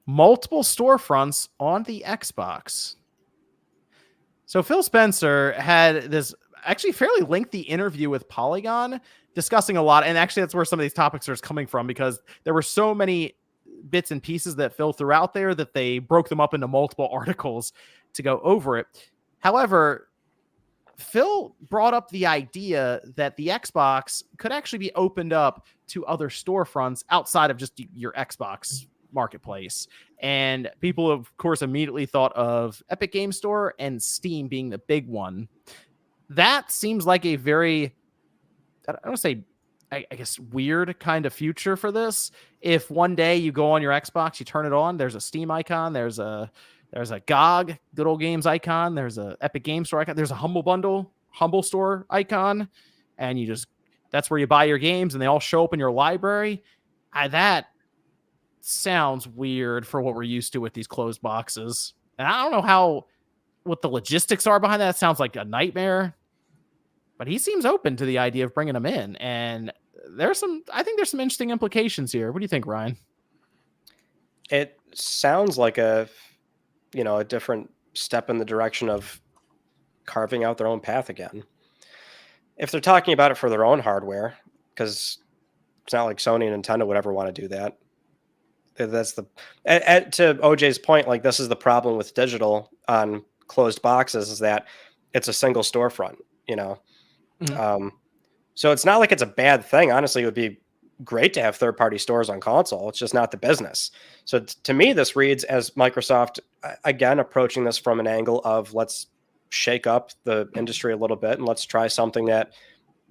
multiple storefronts on the Xbox. So Phil Spencer had this actually fairly lengthy interview with Polygon discussing a lot. And actually that's where some of these topics are coming from, because there were so many bits and pieces that Phil threw out there that they broke them up into multiple articles to go over it. However, Phil brought up the idea that the Xbox could actually be opened up to other storefronts outside of just your Xbox marketplace. And people, of course, immediately thought of Epic Game Store and Steam being the big one. That seems like a very, I don't want to say, I guess, weird kind of future for this. If one day you go on your Xbox, you turn it on, there's a Steam icon, there's a GOG, Good Old Games icon, there's a Epic Game Store icon, there's a Humble Store icon, and that's where you buy your games and they all show up in your library. That sounds weird for what we're used to with these closed boxes. And I don't know what the logistics are behind that. It sounds like a nightmare, but he seems open to the idea of bringing them in. And I think there's some interesting implications here. What do you think, Ryan? It sounds like a different step in the direction of carving out their own path again. If they're talking about it for their own hardware, because it's not like Sony and Nintendo would ever want to do that. That's to OJ's point, like, this is the problem with digital on closed boxes, is that it's a single storefront, Mm-hmm. So it's not like it's a bad thing. Honestly, it would be great to have third-party stores on console. It's just not the business. So to me, this reads as Microsoft, again, approaching this from an angle of, let's shake up the industry a little bit and let's try something that,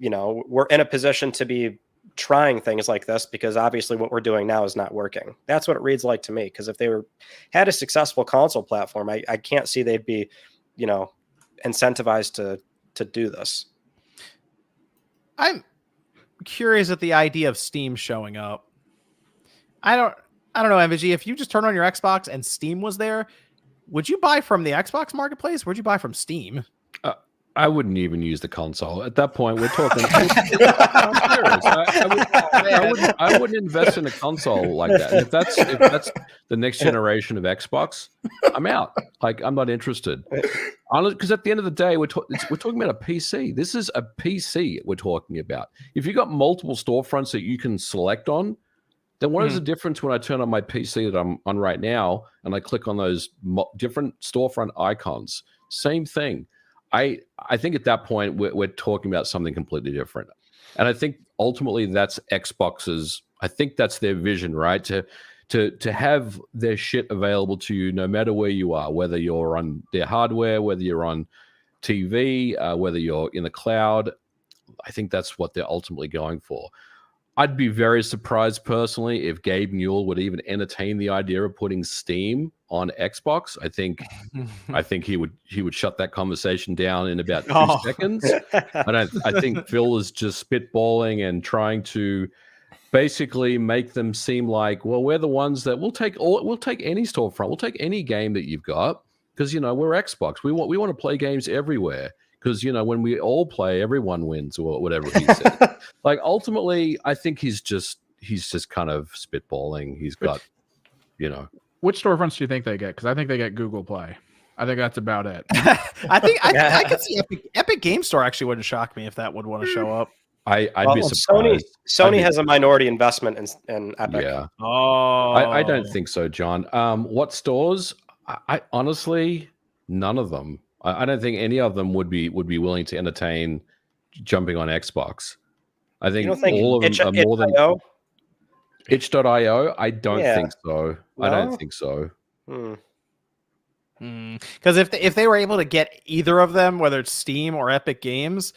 we're in a position to be trying things like this, because obviously what we're doing now is not working. That's what it reads like to me. Because if they had a successful console platform, I can't see they'd be, incentivized to do this. I'm curious at the idea of Steam showing up. I don't know, MVG. If you just turn on your Xbox and Steam was there, would you buy from the Xbox marketplace? Where'd you buy from Steam? I wouldn't even use the console. At that point, we're talking. I wouldn't invest in a console like that. And if that's the next generation of Xbox, I'm out. Like, I'm not interested. Because at the end of the day, we're talking about a PC. This is a PC we're talking about. If you've got multiple storefronts that you can select on, then what is the difference when I turn on my PC that I'm on right now and I click on those different storefront icons? Same thing. I think at that point we're talking about something completely different, and I think ultimately that's Xbox's. I think that's their vision, right? To have their shit available to you no matter where you are, whether you're on their hardware, whether you're on TV, whether you're in the cloud. I think that's what they're ultimately going for. I'd be very surprised personally if Gabe Newell would even entertain the idea of putting Steam on Xbox. I think he would shut that conversation down in about 2 seconds. And I think Phil is just spitballing and trying to basically make them seem like, well, we're the ones that we'll take any storefront, we'll take any game that you've got, because we're Xbox. We want to play games everywhere. Because, when we all play, everyone wins, or whatever he said. Like, ultimately, I think he's just kind of spitballing. He's got, Which storefronts do you think they get? Because I think they get Google Play. I think that's about it. I could see Epic Game Store actually wouldn't shock me if that would want to show up. I'd be surprised. Sony has a minority investment in Epic. Yeah. Oh. I don't think so, John. What stores? I honestly, none of them. I don't think any of them would be willing to entertain jumping on Xbox. I think all of them are more than itch.io. I don't think so. No? I don't think so. Because if they were able to get either of them, whether it's Steam or Epic Games,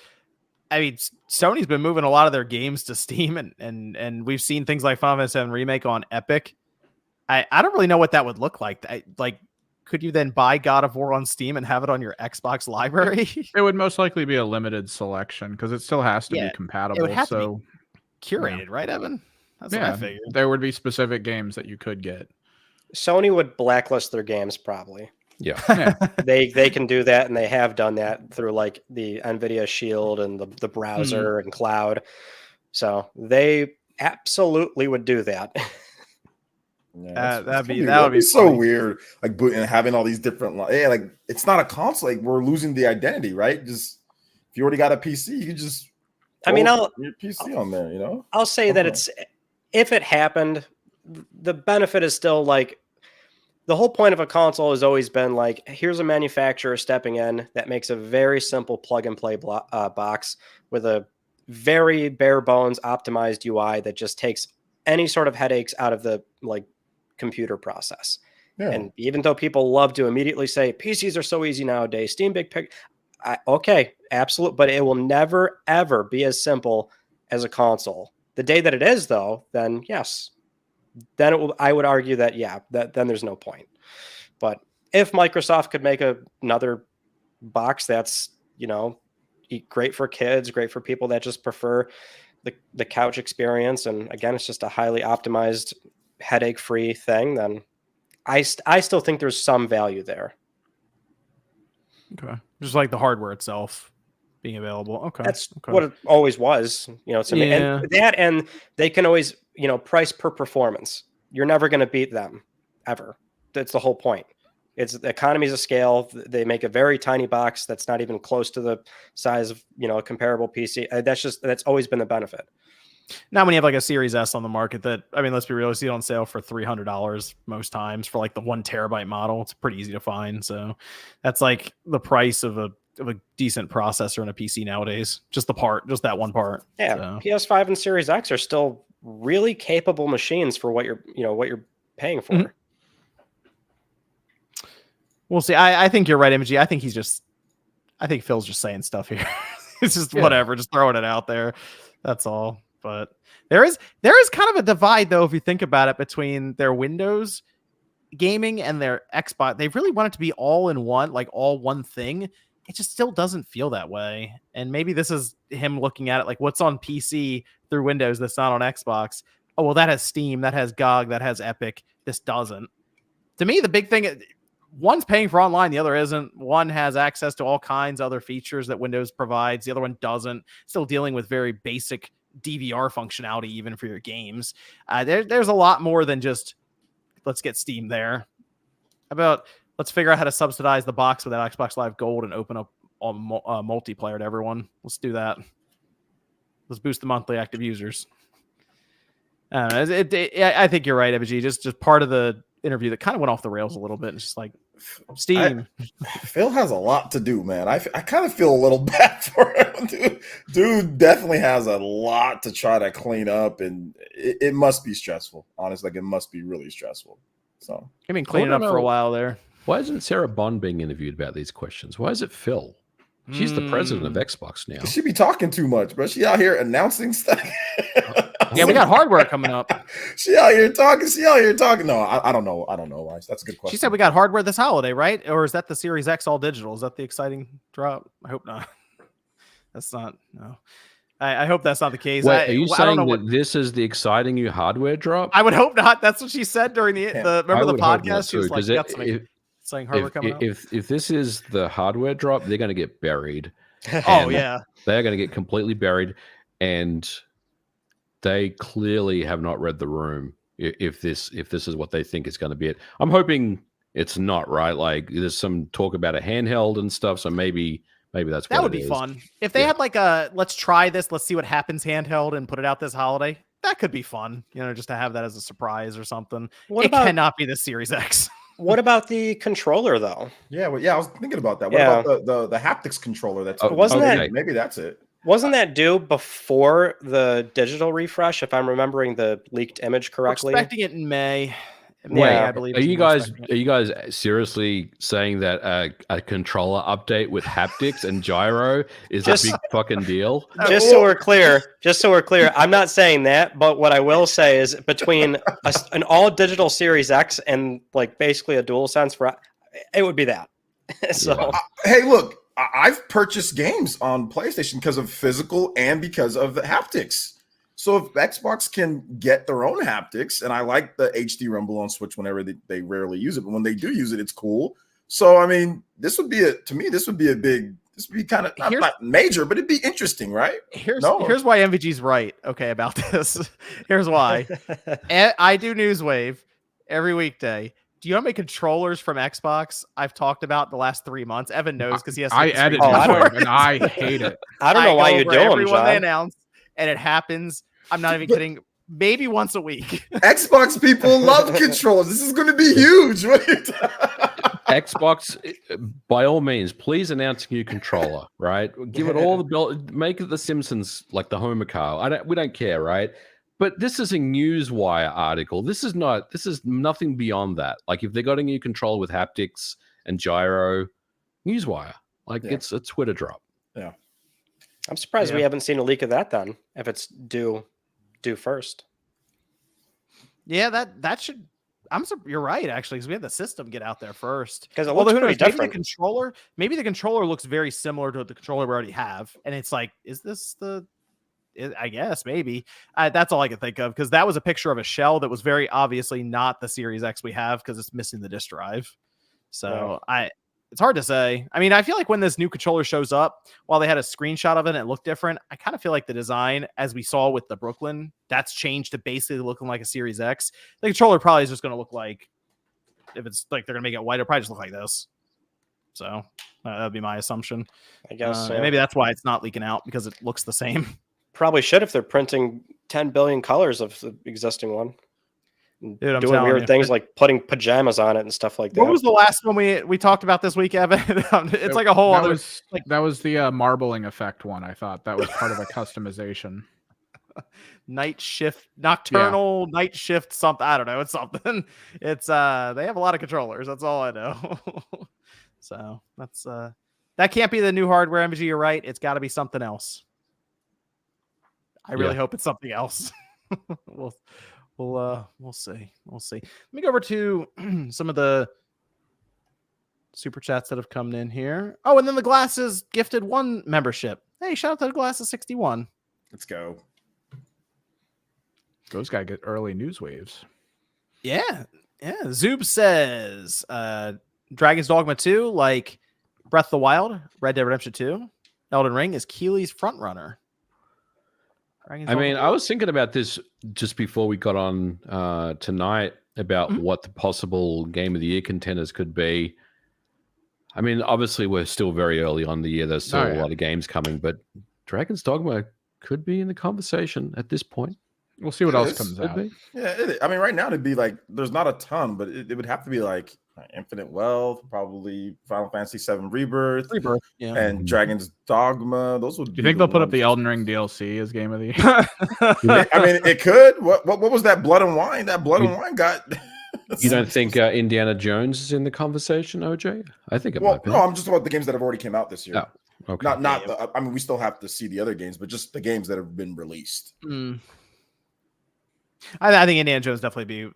I mean, Sony's been moving a lot of their games to Steam, and we've seen things like Final Fantasy VII Remake on Epic. I don't really know what that would look like. Could you then buy God of War on Steam and have it on your Xbox library? It would most likely be a limited selection because it still has to be compatible. It would have to be curated, right, Evan? That's what I figured. There would be specific games that you could get. Sony would blacklist their games probably. Yeah. They can do that, and they have done that through like the NVIDIA Shield and the browser and cloud. So they absolutely would do that. Yeah, That would that'd be so funny. weird. Like and having all these different, yeah, like it's not a console. Like we're losing the identity, right? Just if you already got a PC, you just I mean, your PC on there. You know, I'll say that it's if it happened, the benefit is still like the whole point of a console has always been like, here's a manufacturer stepping in that makes a very simple plug and play box with a very bare bones optimized UI that just takes any sort of headaches out of the like computer process. Yeah. And even though people love to immediately say PCs are so easy nowadays, Steam Big Pic, okay, absolute, but it will never ever be as simple as a console. The day that it is, though, then yes, then it will. I would argue that then there's no point. But if Microsoft could make another box that's great for kids, great for people that just prefer the couch experience, and again, it's just a highly optimized, headache-free thing, then I still think there's some value there. Okay, just like the hardware itself being available. Okay, That's what it always was, to me. And that, and they can always, price per performance. You're never going to beat them ever. That's the whole point. It's the economies of scale. They make a very tiny box that's not even close to the size of, a comparable PC. That's always been the benefit. Now, when you have like a Series S on the market that, I mean, let's be real, you see it on sale for $300 most times for like the 1 terabyte model. It's pretty easy to find. So that's like the price of a decent processor in a PC nowadays. Just that one part. Yeah. So. PS5 and Series X are still really capable machines for what you're paying for. Mm-hmm. We'll see. I think you're right, MG. I think Phil's just saying stuff here. It's just whatever, just throwing it out there. That's all. But there is kind of a divide, though, if you think about it, between their Windows gaming and their Xbox. They really want it to be all in one, like all one thing. It just still doesn't feel that way. And maybe this is him looking at it like what's on PC through Windows that's not on Xbox. Oh, well, that has Steam, that has GOG, that has Epic. This doesn't. To me, the big thing, one's paying for online, the other isn't. One has access to all kinds of other features that Windows provides. The other one doesn't. Still dealing with very basic DVR functionality even for your games. There's a lot more than just let's get Steam there. How about let's figure out how to subsidize the box with that Xbox Live Gold and open up multiplayer to everyone. Let's do that. Let's boost the monthly active users. I think you're right, Ebiji. Just part of the interview that kind of went off the rails a little bit. It's just like Steam. Phil has a lot to do, man. I kind of feel a little bad for him. Dude definitely has a lot to try to clean up, and it must be stressful. Honestly, like it must be really stressful. So I've been cleaning up for a while there. Why isn't Sarah Bond being interviewed about these questions? Why is it Phil? She's the president of Xbox now. She be talking too much, bro. She out here announcing stuff. Yeah, we got hardware coming up. She out here talking. No, I don't know. I don't know why. That's a good question. She said we got hardware this holiday, right? Or is that the Series X all digital? Is that the exciting drop? I hope not. That's not. No. I hope that's not the case. Wait, are you saying that this is the exciting new hardware drop? I would hope not. That's what she said during the podcast. She was like, got some hardware coming up. If this is the hardware drop, they're going to get buried. Oh yeah, they're going to get completely buried, and they clearly have not read the room. If this is what they think is going to be it, I'm hoping it's not, right. Like there's some talk about a handheld and stuff, so maybe that's that would be fun if they had like a let's try this, let's see what happens handheld and put it out this holiday. That could be fun, just to have that as a surprise or something. Cannot be the Series X. What about the controller though? Yeah, I was thinking about that. What about the haptics controller? Maybe that's it. Wasn't that due before the digital refresh? If I'm remembering the leaked image correctly, we're expecting it in May. I believe. Are you guys seriously saying that a controller update with haptics and gyro is a big fucking deal? Just so we're clear, I'm not saying that, but what I will say is between an all digital Series X and like basically a DualSense it would be that. So hey, look, I've purchased games on PlayStation because of physical and because of the haptics. So if Xbox can get their own haptics, and I like the HD Rumble on Switch whenever they rarely use it, but when they do use it, it's cool. So I mean, this would be kind of not major, but it'd be interesting, right? Here's why MVG's right. Okay, about this. Here's why. I do Newswave. every weekday. Do you know how many controllers from Xbox I've talked about the last 3 months? Evan knows because he has to I make a edit Oh, I screenshot. don't- and I hate it. I don't know why go you over do them, everyone they John. announce, and it happens. I'm not even kidding. Maybe once a week. Xbox people love controls. This is going to be huge. What are you Xbox, by all means, please announce a new controller, right? Give it all the belt. Make it the Simpsons, like the Homer car. We don't care, right? But this is a Newswire article. This is nothing beyond that. Like if they got a new controller with haptics and gyro, Newswire. Like it's a Twitter drop. Yeah. I'm surprised we haven't seen a leak of that then. If it's due first. Yeah, that should. You're right, actually, because we had the system get out there first. Because it looks pretty different. Maybe the controller looks very similar to the controller we already have, and it's like, is this I guess maybe that's all I can think of, because that was a picture of a shell that was very obviously not the Series X we have because it's missing the disk drive. So it's hard to say. I mean, I feel like when this new controller shows up, while they had a screenshot of it and it looked different, I kind of feel like the design, as we saw with the Brooklyn, that's changed to basically looking like a Series X. The controller probably is just going to look like, if it's like they're going to make it white, it'll probably just look like this. So that would be my assumption. I guess and maybe that's why it's not leaking out, because it looks the same. Probably should if they're printing 10 billion colors of the existing one. Dude, doing weird things like putting pajamas on it and stuff like that. What was the last one we talked about this week, Evan? It's like a whole other. That was the marbling effect one. I thought that was part of a customization. Night shift, nocturnal night shift, something. I don't know. It's something. It's they have a lot of controllers. That's all I know. So that's that can't be the new hardware, MG. You're right. It's got to be something else. I really hope it's something else. We'll see. We'll see. Let me go over to some of the super chats that have come in here. Oh, and then the Glasses gifted 1 membership. Hey, shout out to the Glasses 61. Let's go. Those guys get early news waves. Yeah. Zoob says Dragon's Dogma 2, like Breath of the Wild, Red Dead Redemption 2, Elden Ring is Keely's front runner. I mean, I was thinking about this just before we got on tonight about what the possible Game of the Year contenders could be. I mean, obviously, we're still very early on the year. There's still a lot of games coming, but Dragon's Dogma could be in the conversation at this point. We'll see what else comes out. Yeah, I mean, right now it'd be like there's not a ton, but it would have to be like Infinite Wealth, probably Final Fantasy VII Rebirth, and Dragon's Dogma. Those would. Do you think they'll put up the Elden Ring DLC as Game of the Year? I mean, it could. What was that Blood and Wine? That Blood and Wine got. You don't think Indiana Jones is in the conversation, OJ? I think it might be. No, I'm just about the games that have already came out this year. Oh, okay. Not. I mean, we still have to see the other games, but just the games that have been released. I think Indiana Jones definitely be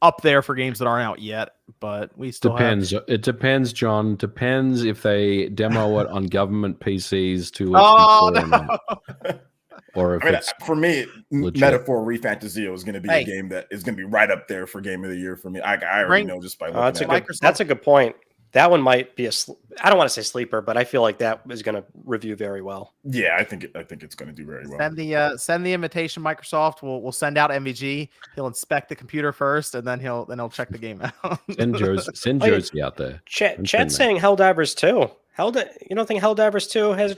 up there for games that aren't out yet, but we still depends. It depends, John. Depends if they demo it on government PCs 2 weeks before, or if it's for me, legit. Metaphor Refantasio is going to be a game that is going to be right up there for Game of the Year for me. I already know just by looking at it. That's a good point. That one might be I don't want to say sleeper, but I feel like that is going to review very well. Yeah, I think it's going to do very well. Send the invitation, Microsoft. We'll send out MVG. He'll inspect the computer first, and then he'll check the game out. Send Josie out there. Chat saying Helldivers 2. You don't think Helldivers 2 has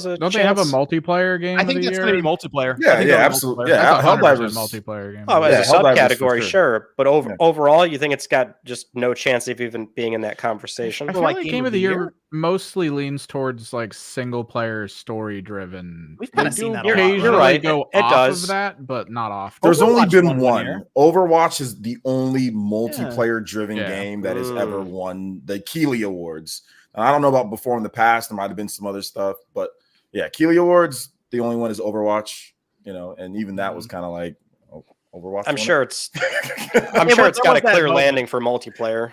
a don't they have a multiplayer game? I think that's going to be multiplayer. Yeah, absolutely. Yeah, Helldivers multiplayer game. Oh, as a subcategory, sure. But overall, you think it's got just no chance of even being in that conversation? I feel like Game of the Year mostly leans towards like single player story driven. We've kind of seen that. You're right. Go it does of that, but not often. There's only been one. Overwatch is the only multiplayer driven game that has ever won the Keeley Awards. I don't know about before in the past. There might have been some other stuff, but yeah, Keeley Awards. The only one is Overwatch. And even that was kind of like Overwatch. I'm sure it's got a clear landing for multiplayer.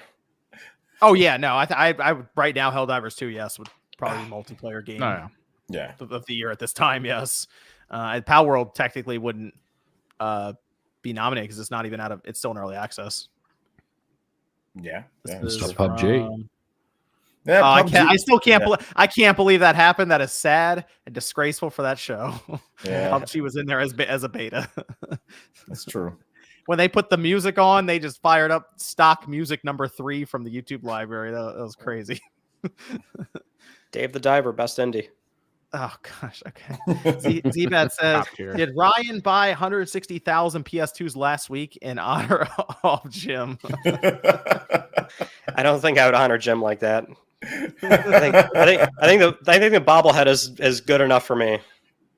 Oh yeah, no, I right now Helldivers 2, yes, would probably be multiplayer game. Of the year at this time, yes. Power World technically wouldn't be nominated because it's not even it's still in early access. Yeah, it's still PUBG. Yeah, I still can't. I can't believe that happened. That is sad and disgraceful for that show. Yeah, PUBG was in there as a beta. That's true. when they put the music on, they just fired up stock music number 3 from the YouTube library. That was crazy. Dave the Diver, best indie. Oh gosh, okay. Z-Bat says, Top tier. did Ryan buy 160,000 PS2s last week in honor of Jim? I don't think I would honor Jim like that. I think the bobblehead is good enough for me.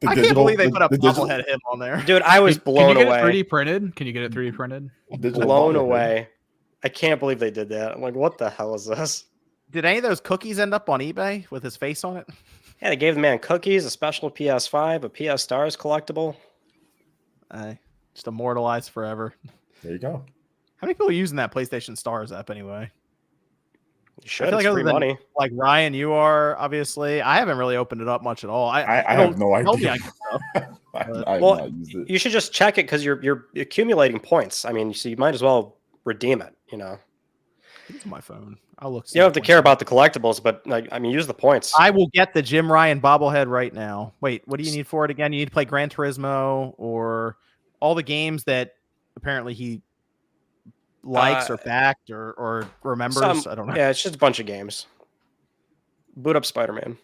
I can't believe they put a bobblehead him on there. Dude, I was Can blown you get away. it 3D printed? Can you get it 3D printed? Blown away. I can't believe they did that. I'm like, what the hell is this? Did any of those cookies end up on eBay with his face on it? Yeah, they gave the man cookies, a special PS5, a PS Stars collectible. Just immortalized forever. There you go. How many people are using that PlayStation Stars app anyway? You should. I feel It's like free other than, money. like Ryan, you are obviously. I haven't really opened it up much at all. I have no idea. I have Well, not used it. you should just check it because you're accumulating points. I mean, so you might as well redeem it. You know, Use my phone. I'll look. you don't have to care about the collectibles, but like, I mean, use the points. I will get the Jim Ryan bobblehead right now. Wait, what do you need for it again? You need to play Gran Turismo or all the games that apparently he likes or backed or remembers. I don't know. Yeah, it's just a bunch of games. Boot up Spider-Man.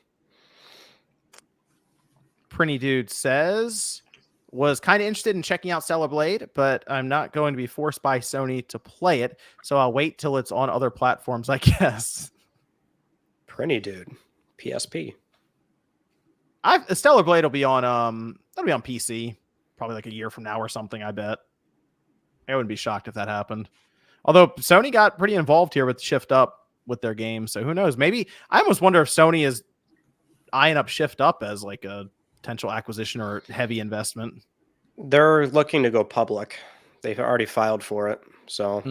Prinny Dude says, was kind of interested in checking out Stellar Blade, but I'm not going to be forced by Sony to play it, so I'll wait till it's on other platforms, I guess. Prinny Dude. PSP. Stellar Blade will be on that'll be on PC probably like a year from now or something, I bet. I wouldn't be shocked if that happened. Although Sony got pretty involved here with Shift Up with their games, so who knows? Maybe I almost wonder if Sony is eyeing up Shift Up as like a potential acquisition or heavy investment. They're looking to go public. They've already filed for it, so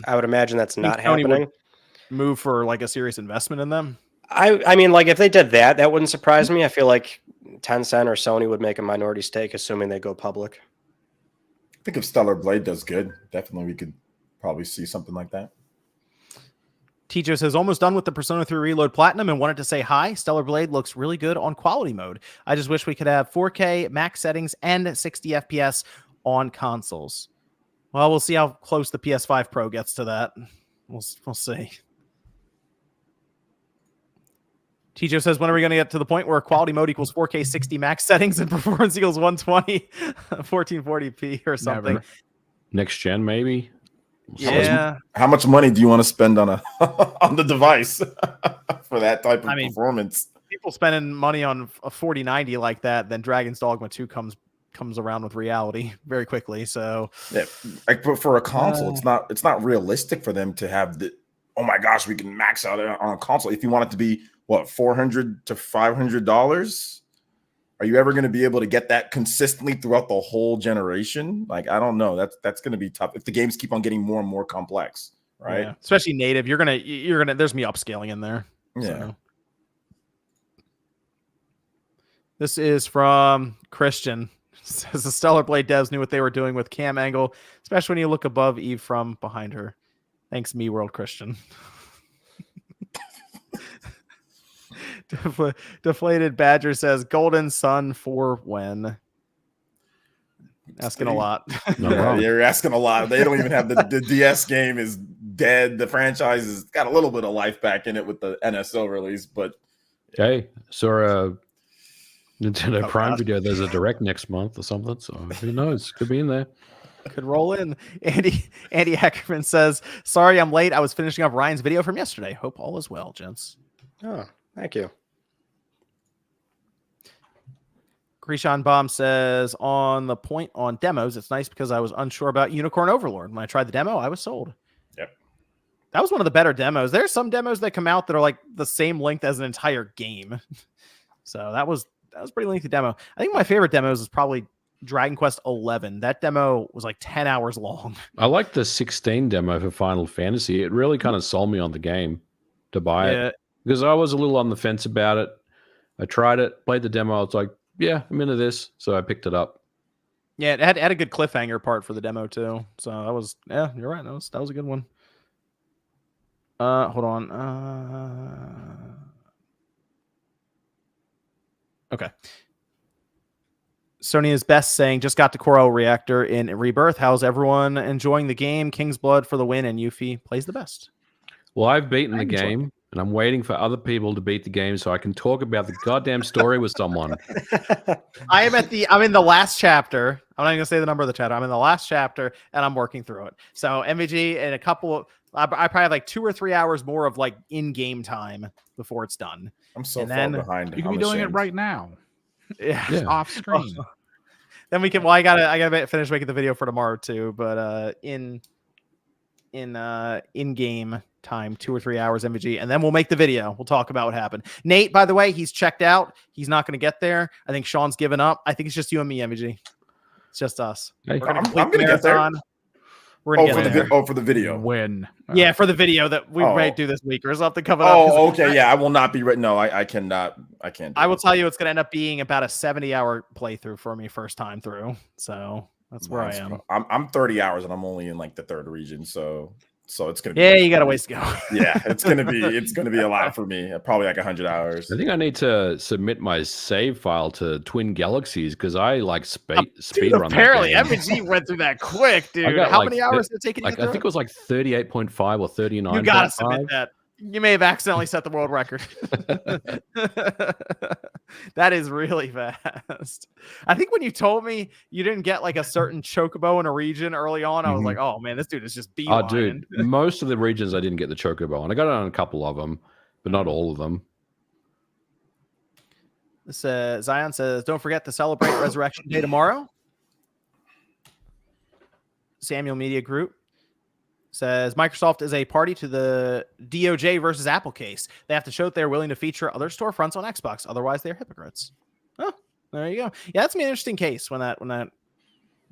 I would imagine that's not Sony happening. Move for like a serious investment in them. I mean, like if they did that, that wouldn't surprise me. I feel like Tencent or Sony would make a minority stake, assuming they go public. I think if Stellar Blade does good, definitely we could probably see something like that. Tijo says, almost done with the Persona 3 Reload Platinum and wanted to say hi. Stellar Blade looks really good on quality mode. I just wish we could have 4K max settings and 60 FPS on consoles. Well, we'll see how close the PS5 Pro gets to that. We'll see. Tijo says, when are we going to get to the point where quality mode equals 4K 60 max settings and performance equals 120 1440p or something? Never. Next gen, maybe. Yeah. How much money do you want to spend on a on the device for that type of performance? People spending money on a 4090 like that, then Dragon's Dogma 2 comes around with reality very quickly. So yeah, like for a console, it's not realistic for them to have the, oh my gosh, we can max out on a console. If you want it to be what, $400 to $500, are you ever going to be able to get that consistently throughout the whole generation? Like, I don't know. That's going to be tough if the games keep on getting more and more complex, right? Yeah. Especially native, you're gonna there's gonna be upscaling in there. Yeah. So. This is from Christian. Says the Stellar Blade devs knew what they were doing with cam angle, especially when you look above Eve from behind her. Thanks, Me World Christian. Deflated Badger says Golden Sun for when? Asking a lot. Yeah, you're asking a lot. They don't even have the DS game is dead. The franchise has got a little bit of life back in it with the NSO release, but hey, saw a Nintendo Prime video. There's a direct next month or something, so who knows? Could be in there. Could roll in. Andy Ackerman says, sorry I'm late. I was finishing up Ryan's video from yesterday. Hope all is well, gents. Oh, thank you. Krishan Baum says, on the point on demos, it's nice because I was unsure about Unicorn Overlord. When I tried the demo, I was sold. Yep. That was one of the better demos. There's some demos that come out that are like the same length as an entire game. So that was pretty lengthy demo. I think my favorite demos is probably Dragon Quest 11. That demo was like 10 hours long. I like the 16 demo for Final Fantasy. It really kind of sold me on the game to buy it because I was a little on the fence about it. I tried it, played the demo. I was like, yeah, I'm into this. So I picked it up. Yeah, it had a good cliffhanger part for the demo too. So that was, yeah, you're right. That was a good one. Hold on. Okay. Sonia's Best saying, just got to Coral Reactor in Rebirth. How's everyone enjoying the game? King's Blood for the win, and Yuffie plays the best. Well, I've beaten the game, and I'm waiting for other people to beat the game so I can talk about the goddamn story with someone. I'm in the last chapter. I'm not even gonna say the number of the chapter. I'm in the last chapter, and I'm working through it. So MVG and I probably have like 2 or 3 hours more of like in-game time before it's done. I'm so And far then behind. You can be doing it right now. Yeah. Off screen. Then we can. Well, I gotta finish making the video for tomorrow too. But in game time, 2 or 3 hours MVG, and then we'll make the video. We'll talk about what happened. Nate, by the way, he's checked out. He's not going to get there. I think Sean's given up. I think it's just you and me, MVG. It's just us. Hey, We're gonna I'm complete gonna get there. marathon. We're gonna get there. For the video. When? Yeah, for the video that we might do this week or something coming up. Oh, okay. Yeah, I will not be ready. No, I cannot. I can't. I will tell you, it's going to end up being about a 70-hour playthrough for me first time through. So that's where I am. I'm 30 hours and I'm only in like the 3rd region. So it's gonna be. Yeah, you got a ways to go. Yeah, it's gonna be a lot for me. Probably like 100 hours. I think I need to submit my save file to Twin Galaxies because I like speed run. Apparently, that game. MVG went through that quick, dude. got, How like, many hours did it take you to Like get I through think it was like 38.5 or 39. You gotta submit that. You may have accidentally set the world record. That is really fast. I think when you told me you didn't get like a certain chocobo in a region early on, I was like, oh man, this dude is just beelining. Oh, dude, most of the regions I didn't get the chocobo on. I got it on a couple of them, but not all of them. This Zion says, don't forget to celebrate Resurrection Day tomorrow. Samuel Media Group says Microsoft is a party to the DOJ versus Apple case. They have to show that they're willing to feature other storefronts on Xbox. Otherwise, they're hypocrites. Oh, there you go. Yeah, that's an interesting case when that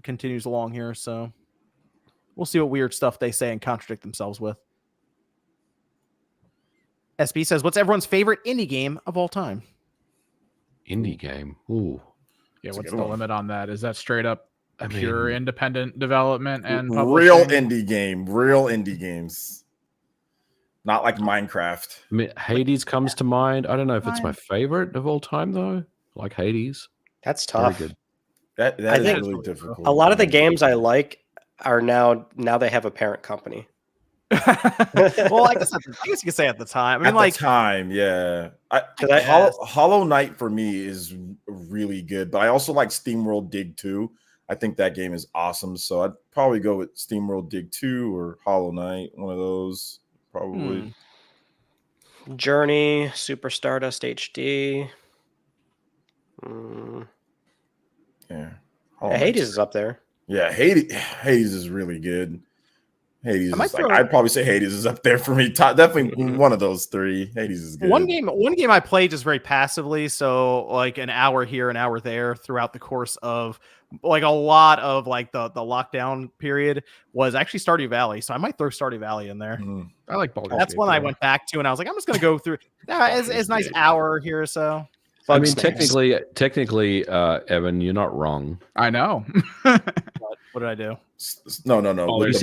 continues along here. So we'll see what weird stuff they say and contradict themselves with. SB says, what's everyone's favorite indie game of all time? Indie game. Ooh. Yeah, That's a what's good the one. limit on that? Is that straight up I pure mean, independent development and real publishing? real indie games, not like Minecraft. I mean, Hades comes to mind. I don't know if it's my favorite of all time though. I like Hades. That's Very tough. good. That I is think really difficult. A lot of the games I like are now they have a parent company. Well, I guess you could say at the time. I mean, At like the time, yeah. I- Hollow Knight for me is really good, but I also like SteamWorld Dig 2. I think that game is awesome, so I'd probably go with SteamWorld Dig 2 or Hollow Knight, one of those probably. Journey, Super Stardust HD. Yeah, Hades is up there. Yeah, Hades is really good. Hades I might is like, throw- I'd probably say Hades is up there for me. Definitely one of those 3. Hades is good. One game I played just very passively, so like an hour here, an hour there throughout the course of like a lot of like the lockdown period was actually Stardew Valley. So I might throw Stardew Valley in there. Mhm. I like Baldur's That's Gate one I 3. went back to, and I was like, I'm just gonna go through. It's nice hour here or so. I mean, Bugsnax. technically, Evan, you're not wrong. I know. What did I do? No. Baldur's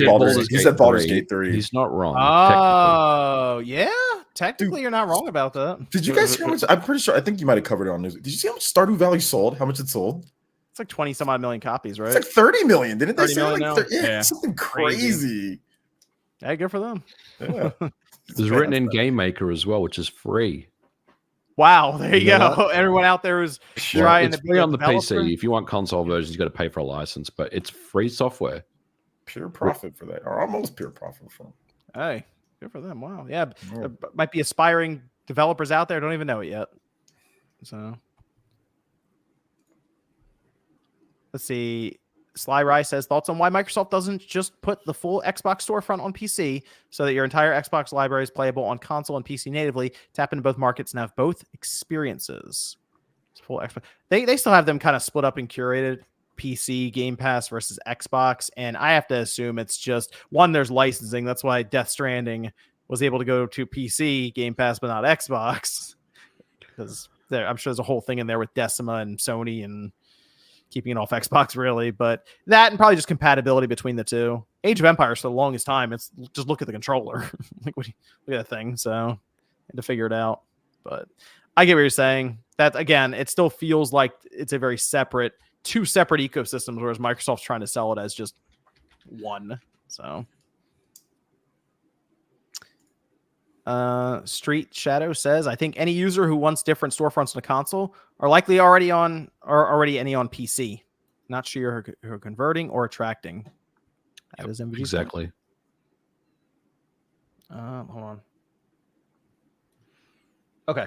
He said Baldur's Gate 3. He's not wrong. Oh, yeah. Technically, you're not wrong about that. Did you guys see how much? I'm pretty sure. I think you might have covered it on news. Did you see how much Stardew Valley sold? How much it sold? It's like 20 some odd million copies, right? It's like 30 million. Didn't they 30 say million like now? Yeah. something crazy? Hey, good for them. Yeah. It was written in Game Maker as well, which is free. Wow, there you You know go. Everyone out there who's Well, trying it's to be free a on the developer. PC. If you want console versions, you got to pay for a license, but it's free software. Pure profit for that, or almost pure profit for them. Hey, good for them. Wow. Yeah. Yeah. There might be aspiring developers out there. Don't even know it yet. So let's see. Sly Rice says thoughts on why Microsoft doesn't just put the full Xbox storefront on PC so that your entire Xbox library is playable on console and PC natively. Tap into both markets and have both experiences. It's full Xbox. They still have them kind of split up and curated. PC Game Pass versus Xbox, and I have to assume it's just one, there's licensing. That's why Death Stranding was able to go to PC Game Pass but not Xbox, because I'm sure there's a whole thing in there with Decima and Sony and keeping it off Xbox, really. But that and probably just compatibility between the two. Age of Empires for the longest time, it's just look at the controller. Like, look at that thing. So I had to figure it out. But I get what you're saying. That again, it still feels like it's a very separate two separate ecosystems, whereas Microsoft's trying to sell it as just one. So Street Shadow says, I think any user who wants different storefronts on a console are likely already any on PC. Not sure who are converting or attracting. That is MVG's exactly. Hold on. Okay.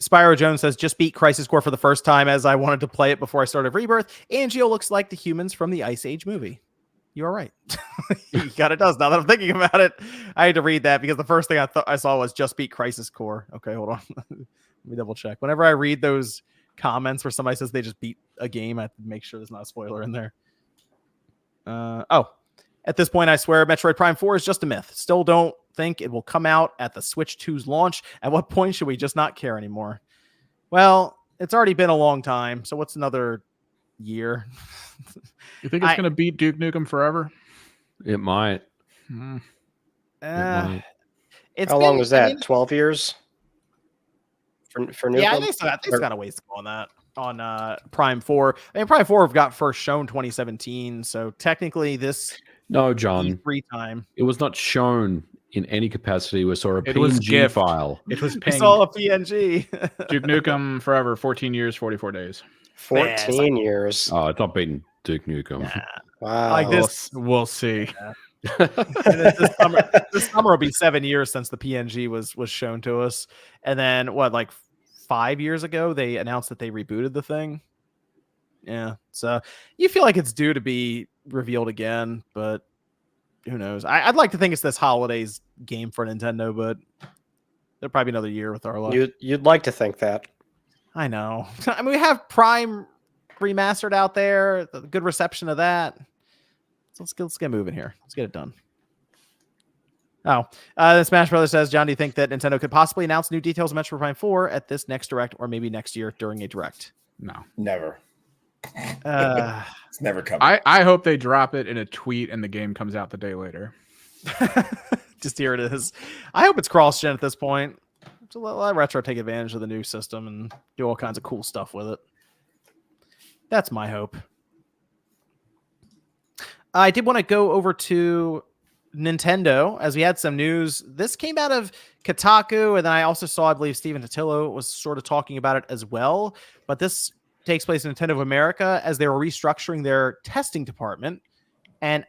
Spyro Jones says, just beat Crisis Core for the first time as I wanted to play it before I started Rebirth. Angio looks like the humans from the Ice Age movie. You are right. He kind of does. Now that I'm thinking about it, I had to read that because the first thing I saw was just beat Crisis Core. Okay, hold on. Let me double check. Whenever I read those comments where somebody says they just beat a game, I have to make sure there's not a spoiler in there. At this point, I swear Metroid Prime 4 is just a myth. Still don't think it will come out at the Switch 2's launch. At what point should we just not care anymore? Well, it's already been a long time. So what's another year? You think it's going to beat Duke Nukem Forever? It might. How long was that? 12 years for Nukem? Yeah, I think it's got a ways to go on that. On Prime 4. I mean, Prime 4 got first shown 2017. So technically this... No, John. Free time. It was not shown in any capacity. We saw a It was PNG GIF. file. It was We pinged. saw a PNG. Duke Nukem Forever, 14 years, 44 days. 14 years. Oh, it's not beating Duke Nukem. Wow. Like this. We'll see. This summer will be 7 years since the PNG was shown to us. And then like 5 years ago, they announced that they rebooted the thing. Yeah. So you feel like it's due to be revealed again, but who knows? I'd like to think it's this holidays game for Nintendo, but there'll probably be another year with our luck. You'd like to think that. I know. I mean, we have Prime remastered out there. Good reception of that. So let's get moving here. Let's get it done. Smash Brothers says, John, do you think that Nintendo could possibly announce new details of Metroid Prime 4 at this next Direct or maybe next year during a Direct? No. Never. It's never coming. I hope they drop it in a tweet and the game comes out the day later. Just here it is. I hope it's cross-gen at this point. So let Retro take advantage of the new system and do all kinds of cool stuff with it. That's my hope. I did want to go over to Nintendo as we had some news. This came out of Kotaku, and then I also saw, I believe, Stephen Totillo was sort of talking about it as well. But this takes place in Nintendo of America as they were restructuring their testing department. And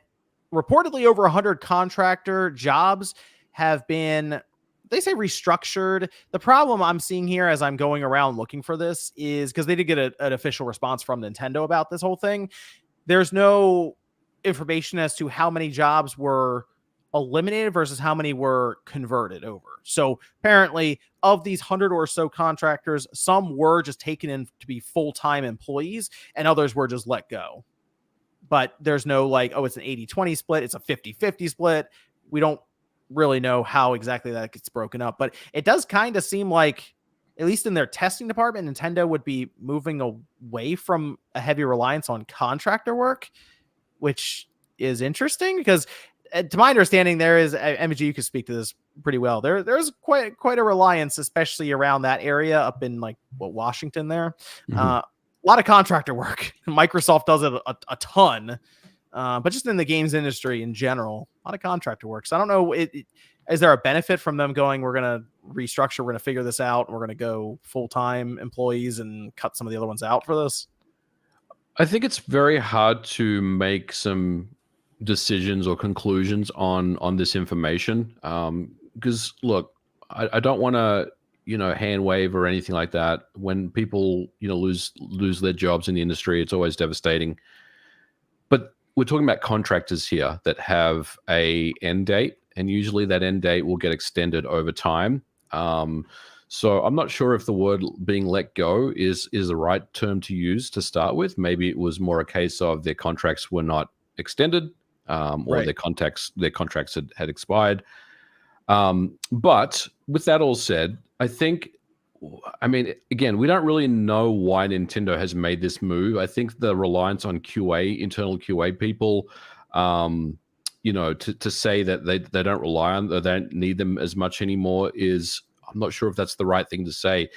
reportedly over 100 contractor jobs have been, they say, restructured. The problem I'm seeing here as I'm going around looking for this is because they did get an official response from Nintendo about this whole thing. There's no information as to how many jobs were eliminated versus how many were converted over. So apparently of these 100 or so contractors, some were just taken in to be full-time employees and others were just let go. But there's no like, oh, it's an 80-20 split. It's a 50-50 split. We don't really know how exactly that gets broken up, but it does kind of seem like, at least in their testing department, Nintendo would be moving away from a heavy reliance on contractor work, which is interesting because to my understanding, there is, MG, you could speak to this pretty well. There's quite a reliance, especially around that area up in like Washington there. Mm-hmm. A lot of contractor work. Microsoft does it a ton, but just in the games industry in general, a lot of contractor work. So I don't know, is there a benefit from them going, we're going to restructure, we're going to figure this out, and we're going to go full-time employees and cut some of the other ones out for this? I think it's very hard to make some decisions or conclusions on this information. Because look, I don't want to, hand wave or anything like that. When people, lose their jobs in the industry, it's always devastating. But we're talking about contractors here that have a end date, and usually that end date will get extended over time. So I'm not sure if the word being let go is the right term to use to start with. Maybe it was more a case of their contracts were not extended, or right. their contracts had expired. But with that all said, again, we don't really know why Nintendo has made this move. I think the reliance on internal QA people, to say that they don't rely on, they don't need them as much anymore is, I'm not sure if that's the right thing to say.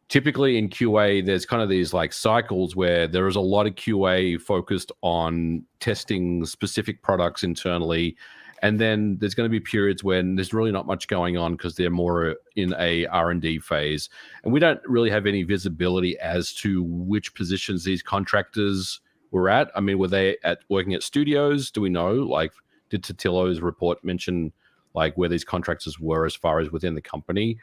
typically in QA, there's kind of these like cycles where there is a lot of QA focused on testing specific products internally. And then there's going to be periods when there's really not much going on because they're more in a R&D phase. And we don't really have any visibility as to which positions these contractors were at. I mean, were they working at studios? Do we know? Like, did Totillo's report mention like where these contractors were as far as within the company?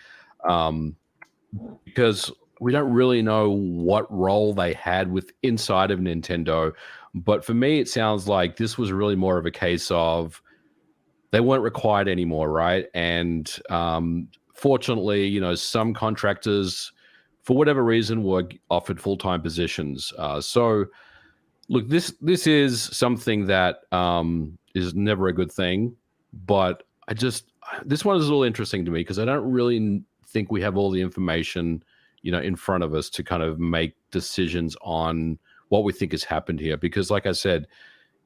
Because we don't really know what role they had inside of Nintendo. But for me, it sounds like this was really more of a case of they weren't required anymore, right? And fortunately, you know, some contractors, for whatever reason, were offered full-time positions. So, look, this is something that is never a good thing. But this one is a little interesting to me because I don't really think we have all the information, you know, in front of us to kind of make decisions on what we think has happened here. Because, like I said,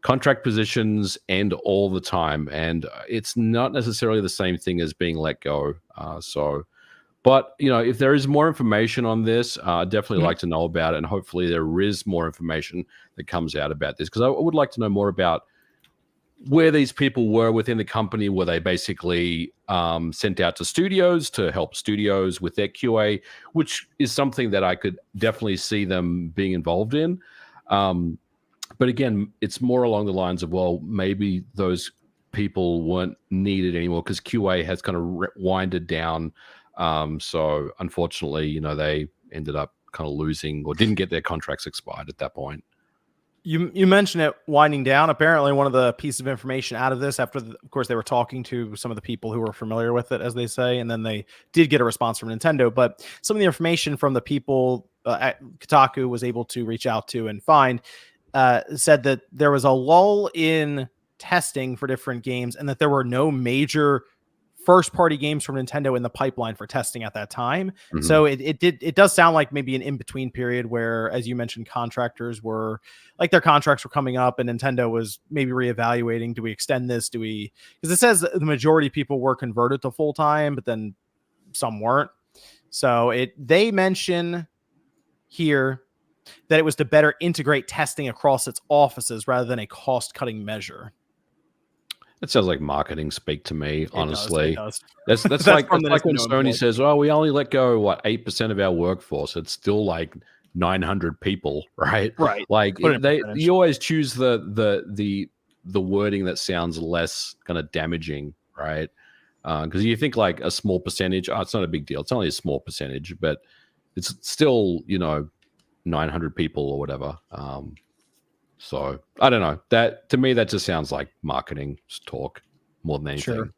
contract positions end all the time, and it's not necessarily the same thing as being let go. But you know, if there is more information on this, I'd definitely like to know about it, and hopefully there is more information that comes out about this, because I would like to know more about where these people were within the company. Were they basically sent out to studios to help studios with their QA, which is something that I could definitely see them being involved in. But again, it's more along the lines of, well, maybe those people weren't needed anymore because QA has kind of winded down. So unfortunately, you know, they ended up kind of losing or didn't get their contracts expired at that point. You mentioned it winding down. Apparently, one of the pieces of information out of this, of course, they were talking to some of the people who were familiar with it, as they say, and then they did get a response from Nintendo. But some of the information from the people at Kotaku was able to reach out to and find said that there was a lull in testing for different games and that there were no major first-party games from Nintendo in the pipeline for testing at that time. Mm-hmm. So it does sound like maybe an in-between period where, as you mentioned, contractors were like their contracts were coming up and Nintendo was maybe reevaluating, do we extend this? Because it says the majority of people were converted to full-time, but then some weren't. So they mention here that it was to better integrate testing across its offices rather than a cost-cutting measure. That sounds like marketing speak to me, honestly. It does. That's like when Sony says, "Oh, we only let go 8% of our workforce." It's still like 900 people, right? Right. Like you always choose the wording that sounds less kind of damaging, right? Because you think like a small percentage, it's not a big deal. It's only a small percentage, but it's still, you know, 900 people or whatever. So I don't know. That to me, that just sounds like marketing talk more than anything. Sure.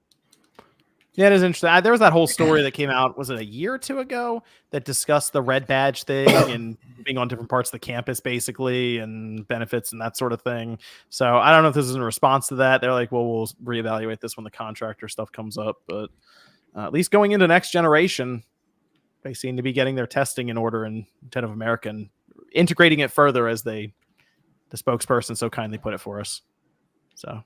Yeah, it is interesting. There was that whole story that came out, was it a year or two ago, that discussed the red badge thing and being on different parts of the campus, basically, and benefits and that sort of thing. So I don't know if this is in response to that. They're like, well, we'll reevaluate this when the contractor stuff comes up. But at least going into next generation, they seem to be getting their testing in order in Nintendo of America and integrating it further, as the spokesperson so kindly put it for us. So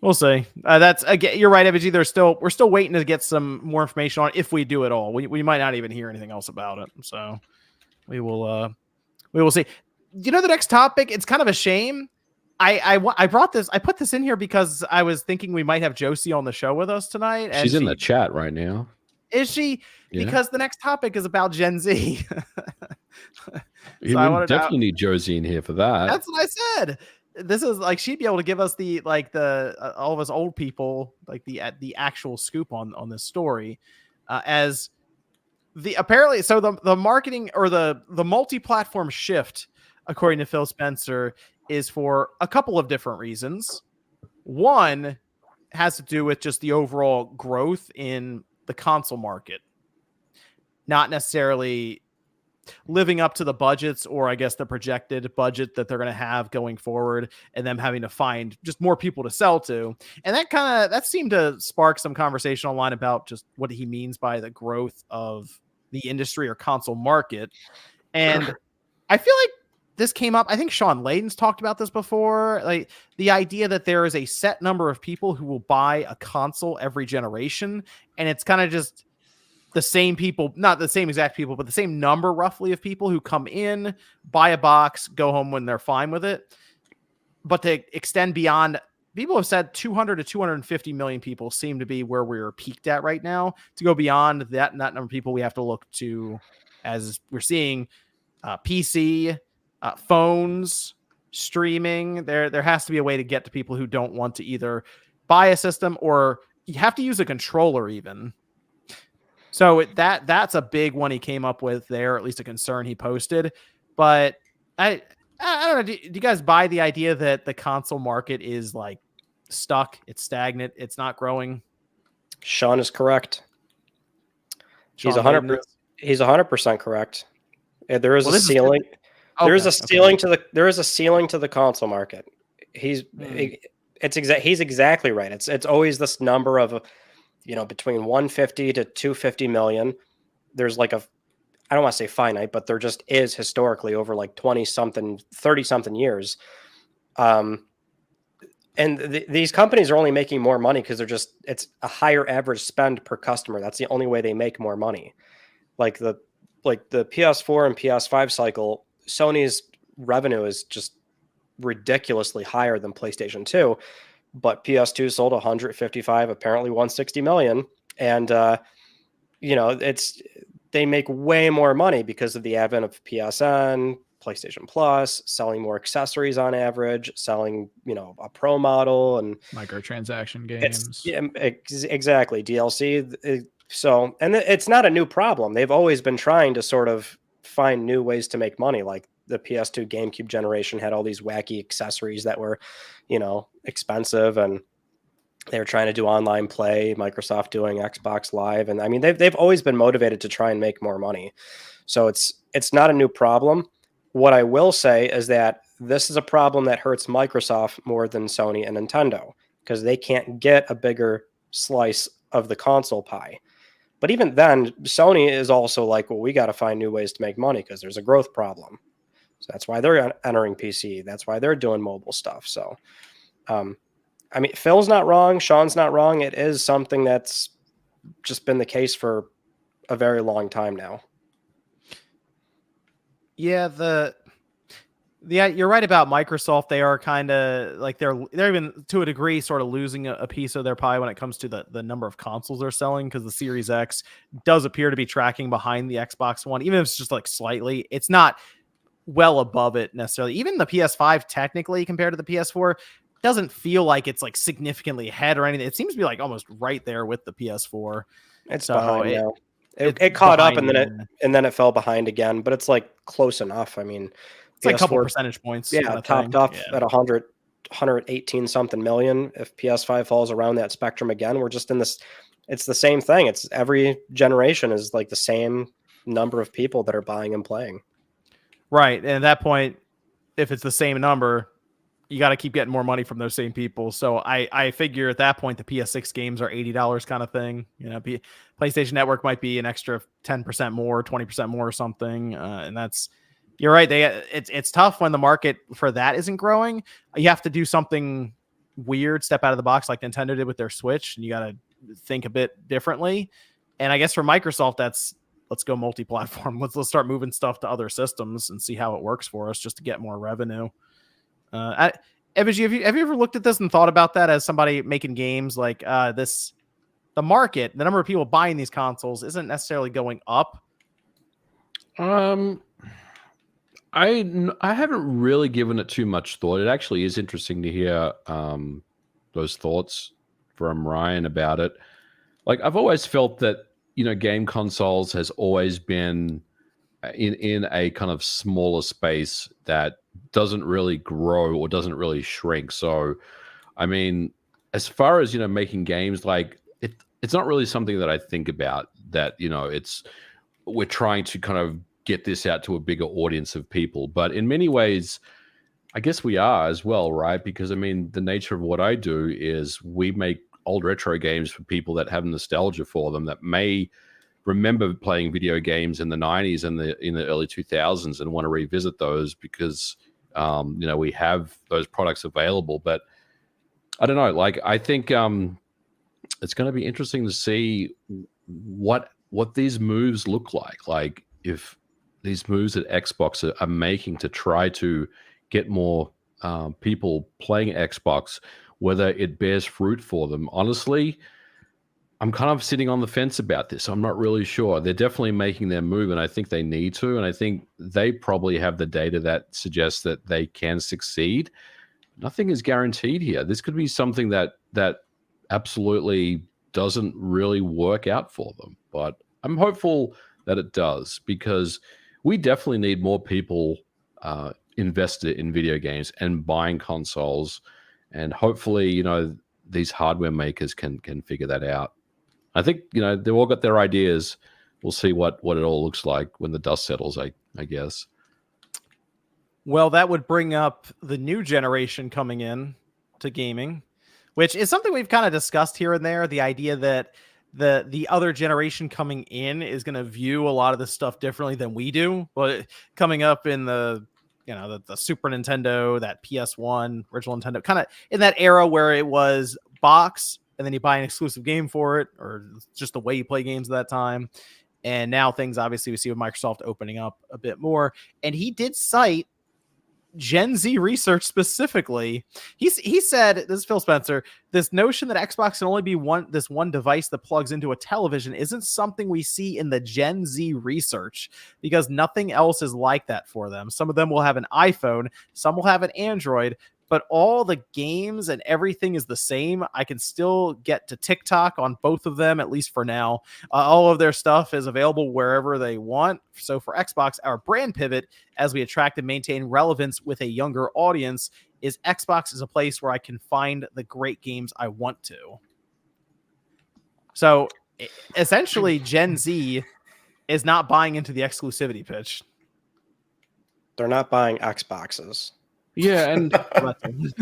we'll see. That's again, you're right, Evgy. We're still waiting to get some more information on it, if we do at all. We might not even hear anything else about it. So we will see. You know, the next topic, it's kind of a shame. I put this in here because I was thinking we might have Josie on the show with us tonight. And she's in the chat right now. Is she? Yeah. Because the next topic is about Gen Z. We definitely need Josie in here for that. That's what I said. This is like, she'd be able to give us the all of us old people, like the actual scoop on this story, as the apparently. So the marketing or the multi-platform shift, according to Phil Spencer, is for a couple of different reasons. One has to do with just the overall growth in the console market, not necessarily living up to the budgets, or I guess the projected budget that they're going to have going forward, and them having to find just more people to sell to. And that seemed to spark some conversation online about just what he means by the growth of the industry or console market. And I feel like this came up, I think Sean Layden's talked about this before, like the idea that there is a set number of people who will buy a console every generation. And it's kind of just the same people, not the same exact people, but the same number roughly of people who come in, buy a box, go home when they're fine with it. But to extend beyond, people have said 200 to 250 million people seem to be where we're peaked at right now. To go beyond that number of people, we have to look to, as we're seeing, PC, phones, streaming. There has to be a way to get to people who don't want to either buy a system, or you have to use a controller even. So that's a big one he came up with there, at least a concern he posted. But I don't know. Do you guys buy the idea that the console market is like stuck? It's stagnant. It's not growing. Sean is correct. He's Sean 100%. Layden is? He's 100% correct. There is a Well, this is ceiling. Okay, There is a okay. ceiling to the console market. He's exactly right. It's always this number of, between 150 to 250 million. There's like I don't want to say finite, but there just is historically over like 20 something, 30 something years. And these companies are only making more money because it's a higher average spend per customer. That's the only way they make more money. Like the PS4 and PS5 cycle, Sony's revenue is just ridiculously higher than PlayStation 2, but PS2 sold 155, apparently 160 million. And, they make way more money because of the advent of PSN, PlayStation Plus, selling more accessories on average, selling, a pro model and microtransaction games. Exactly. DLC. So, and it's not a new problem. They've always been trying to sort of find new ways to make money. Like the PS2 GameCube generation had all these wacky accessories that were, expensive, and they were trying to do online play, Microsoft doing Xbox Live. And I mean, they've always been motivated to try and make more money. So it's not a new problem. What I will say is that this is a problem that hurts Microsoft more than Sony and Nintendo, because they can't get a bigger slice of the console pie. But even then, Sony is also like, well, we got to find new ways to make money because there's a growth problem. So that's why they're entering PC. That's why they're doing mobile stuff. So, I mean, Phil's not wrong. Sean's not wrong. It is something that's just been the case for a very long time now. Yeah, you're right about Microsoft. They are kind of like they're even to a degree sort of losing a piece of their pie when it comes to the number of consoles they're selling, because the Series X does appear to be tracking behind the Xbox One, even if it's just like slightly. It's not well above it necessarily. Even the PS5 technically compared to the PS4 doesn't feel like it's like significantly ahead or anything. It seems to be like almost right there with the PS4. It's So behind now. it's It caught up and behind, then it fell behind again, but it's like close enough. I mean, it's like a couple PS4 percentage points. Yeah, kind of topped thing. off Yeah. at 118 something million. If PS5 falls around that spectrum again, we're just in this. It's the same thing. It's every generation is like the same number of people that are buying and playing. Right. And at that point, if it's the same number, you got to keep getting more money from those same people. So I figure at that point, the PS6 games are $80 kind of thing. PlayStation Network might be an extra 10% more, 20% more or something. And you're right. It's tough when the market for that isn't growing. You have to do something weird, step out of the box like Nintendo did with their Switch, and you got to think a bit differently. And I guess for Microsoft, let's go multi-platform. Let's start moving stuff to other systems and see how it works for us just to get more revenue. Ebony, have you ever looked at this and thought about that as somebody making games like the market, the number of people buying these consoles isn't necessarily going up? I haven't really given it too much thought. It actually is interesting to hear those thoughts from Ryan about it. Like, I've always felt that, game consoles has always been in a kind of smaller space that doesn't really grow or doesn't really shrink. So, I mean, as far as, making games, like it's not really something that I think about, that, we're trying to kind of get this out to a bigger audience of people. But in many ways, I guess we are as well, right? Because I mean, the nature of what I do is we make old retro games for people that have nostalgia for them, that may remember playing video games in the 90s and in the early 2000s and want to revisit those because, we have those products available. But I don't know, like, I think it's going to be interesting to see what what these moves look like. Like if these moves that Xbox are making to try to get more people playing Xbox, whether it bears fruit for them. Honestly, I'm kind of sitting on the fence about this. I'm not really sure. They're definitely making their move, and I think they need to. And I think they probably have the data that suggests that they can succeed. Nothing is guaranteed here. This could be something that absolutely doesn't really work out for them. But I'm hopeful that it does, because we definitely need more people invested in video games and buying consoles. And hopefully, you know, these hardware makers can figure that out. I think, you know, they've all got their ideas. We'll see what it all looks like when the dust settles, I guess. Well, that would bring up the new generation coming in to gaming, which is something we've kind of discussed here and there. The idea that the other generation coming in is going to view a lot of this stuff differently than we do. But coming up in the Super Nintendo, that PS1, original Nintendo, kind of in that era where it was box, and then you buy an exclusive game for it, or just the way you play games at that time. And now things, obviously, we see with Microsoft opening up a bit more. And he did cite Gen Z research specifically. He said, this is Phil Spencer, this notion that Xbox can only be one device that plugs into a television isn't something we see in the Gen Z research, because nothing else is like that for them. Some of them will have an iPhone, some will have an Android, but all the games and everything is the same. I can still get to TikTok on both of them, at least for now. All of their stuff is available wherever they want. So for Xbox, our brand pivot, as we attract and maintain relevance with a younger audience, is Xbox is a place where I can find the great games I want to. So essentially, Gen Z is not buying into the exclusivity pitch. They're not buying Xboxes. Yeah, and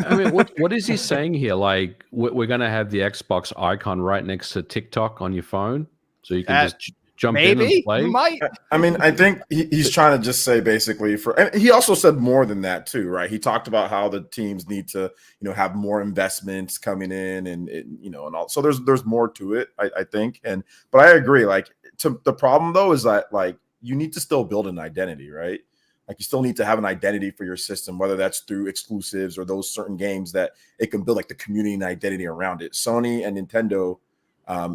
I mean, what is he saying here? Like, we're going to have the Xbox icon right next to TikTok on your phone, so you can just jump in and play? Might. I mean, I think he's trying to just say basically and he also said more than that too, right? He talked about how the teams need to, you know, have more investments coming in and you know, and all. So there's more to it, I think. But I agree. Like, the problem though is that, like, you need to still build an identity, right? Like, you still need to have an identity for your system, whether that's through exclusives or those certain games that it can build like the community and identity around it. Sony and Nintendo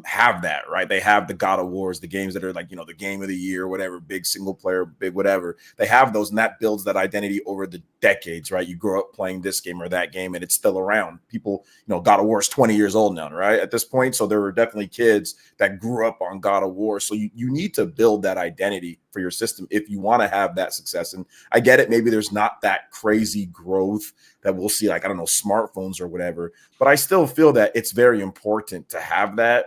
have that, right? They have the God of Wars, the games that are like, you know, the game of the year, whatever, big single player, big whatever. They have those, and that builds that identity over the decades, right? You grow up playing this game or that game, and it's still around. People, you know, God of War is 20 years old now, right? At this point. So there were definitely kids that grew up on God of War. So you need to build that identity for your system if you want to have that success. And I get it. Maybe there's not that crazy growth that we'll see, like, I don't know, smartphones or whatever, but I still feel that it's very important to have that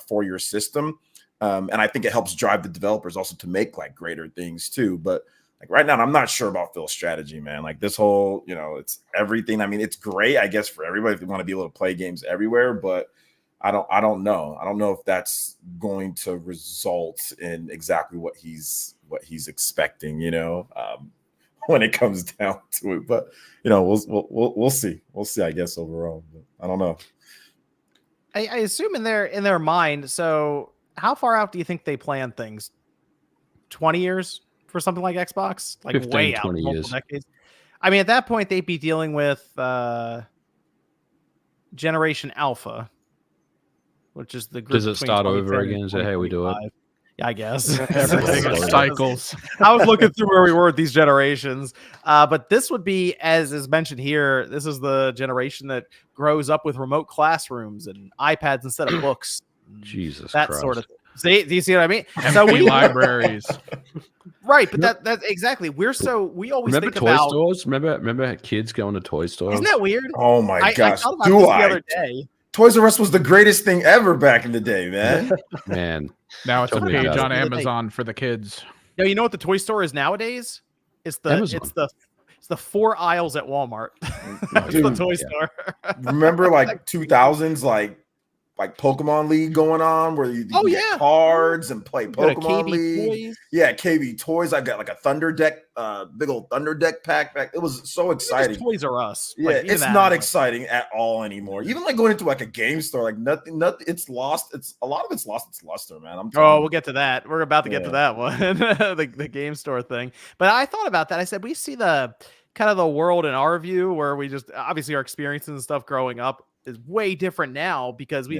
for your system. And I think it helps drive the developers also to make like greater things too. But like right now, I'm not sure about Phil's strategy, man. Like this whole, you know, it's everything. I mean, it's great, I guess, for everybody if they want to be able to play games everywhere, but I don't know. I don't know if that's going to result in exactly what he's expecting, you know, when it comes down to it. But you know, we'll see. We'll see, I guess, overall. But I don't know. I assume in their mind. So how far out do you think they plan things? 20 years for something like Xbox? Like 15, way 20 out, years. Decades. I mean, at that point, they'd be dealing with Generation Alpha, which is the group. Does it start over again? Is that how we do it? Yeah, I guess. Everything is cycles. I was looking through where we were with these generations. But this would be, as is mentioned here, this is the generation that grows up with remote classrooms and iPads instead of books. Jesus that Christ. Sort of thing. See, do you see what I mean? So we libraries. Right, but that exactly. We always remember think toy about stores? Remember kids going to toy stores? Isn't that weird? Oh my gosh. I thought about this the other day. Toys R Us was the greatest thing ever back in the day, man. Man. Now it's a Tell me page about on it. Amazon for the kids. Yeah, you know what the toy store is nowadays? It's the Amazon. it's the 4 aisles at Walmart. It's Dude, the toy store. Remember like 2000s, like like Pokemon League going on where you Oh, get yeah. cards and play Go to Pokemon KB League. Toys. Yeah, KB Toys. I got like a Thunder Deck, big old Thunder Deck pack back. It was so Even just exciting. Toys R Us. Yeah, Like, even it's that, not I'm like, exciting at all anymore. Even like going into like a game store, like nothing. It's lost. It's a lot of it's lost its luster, man. I'm telling oh, you. we'll get to that. We're about to get to that one, the game store thing. But I thought about that. I said we see the kind of the world in our view, where we just obviously our experiences and stuff growing up is way different now because we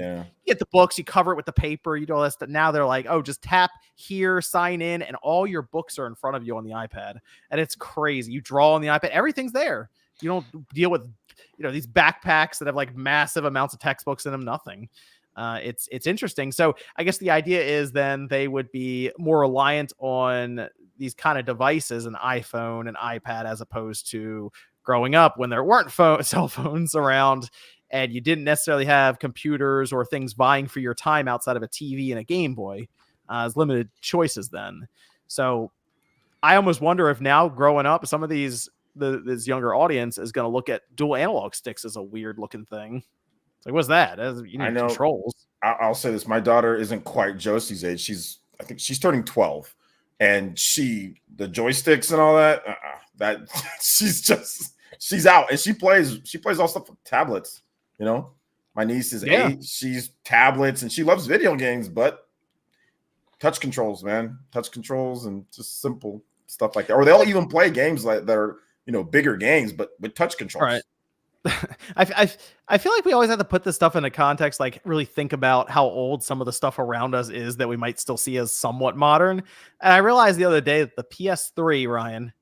get the books, you cover it with the paper, you do all that stuff. Now they're like, oh, just tap here, sign in, and all your books are in front of you on the iPad, and it's crazy. You draw on the iPad, everything's there. You don't deal with these backpacks that have like massive amounts of textbooks in them. Nothing. It's interesting. So I guess the idea is then they would be more reliant on these kind of devices, an iPhone, an iPad, as opposed to growing up when there weren't cell phones around and you didn't necessarily have computers or things vying for your time outside of a TV and a Game Boy. As limited choices then. So I almost wonder if now growing up, some of this younger audience is going to look at dual analog sticks as a weird looking thing. It's like, what's that? You need controls. I'll say this. My daughter isn't quite Josie's age. I think she's turning 12, and the joysticks and all that she's out, and she plays all stuff with tablets. My niece is 8. She's tablets, and she loves video games, but touch controls, man. Touch controls and just simple stuff like that. Or they'll even play games like that are, bigger games, but with touch controls. All right. I feel like we always have to put this stuff into context, like really think about how old some of the stuff around us is that we might still see as somewhat modern. And I realized the other day that the PS3, Ryan,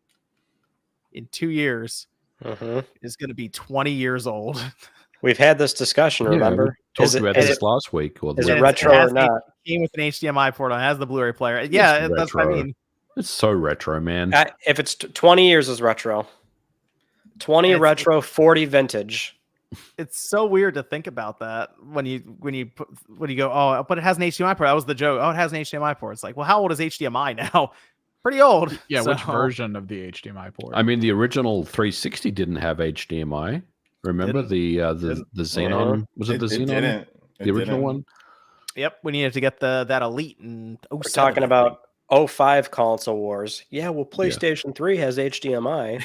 in 2 years is going to be 20 years old. We've had this discussion, remember? Talked about this last week. Is it retro or not? It came with an HDMI port on. It has the Blu-ray player. Yeah, that's what I mean. It's so retro, man. If it's 20 years is retro. 20 retro, 40 vintage. It's so weird to think about that when you go, oh, but it has an HDMI port. That was the joke. Oh, it has an HDMI port. It's like, well, how old is HDMI now? Pretty old. Yeah, which version of the HDMI port? I mean, the original 360 didn't have HDMI. Remember the Xenon? Was it the Xenon? The original one? Yep, we needed to get that Elite. And we're talking about 05 console wars. Yeah, well, PlayStation 3 has HDMI.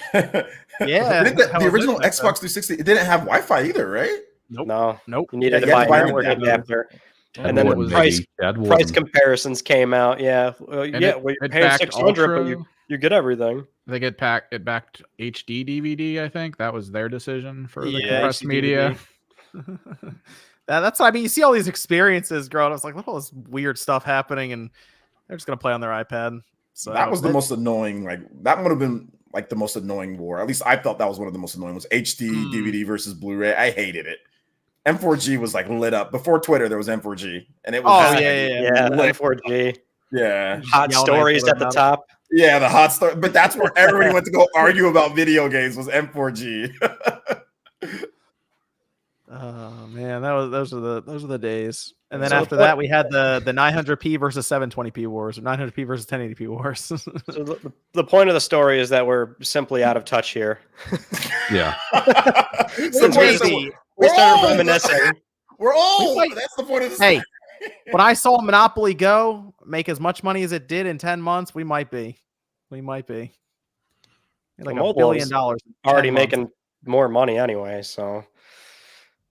Yeah. The original Xbox 360, it didn't have Wi-Fi either, right? Nope. You needed to buy a network adapter. And then the price comparisons came out. Yeah. Well, you're paying $600, but you get everything. I think it backed HD DVD, I think. That was their decision for the compressed media. That's what I mean. You see all these experiences growing up. It's like, look at all this weird stuff happening, and they're just going to play on their iPad. So that was the most annoying. Like, that would have been like the most annoying war. At least I felt that was one of the most annoying. Was HD DVD versus Blu-ray. I hated it. M4G was like lit up before Twitter. There was M4G, and it was M4G. Yeah, hot stories at the top. Yeah, the hot story. But that's where everybody went to go argue about video games. Was M4G. Oh man, those are the days. And then after that, we had the 900p versus 720p wars, or 900p versus 1080p wars. So the point of the story is that we're simply out of touch here. Yeah. We started reminiscing. We're old. That's the point of the story. Hey, when I saw Monopoly Go make as much money as it did in 10 months, we might be. Like $1 billion. Already making more money anyway, so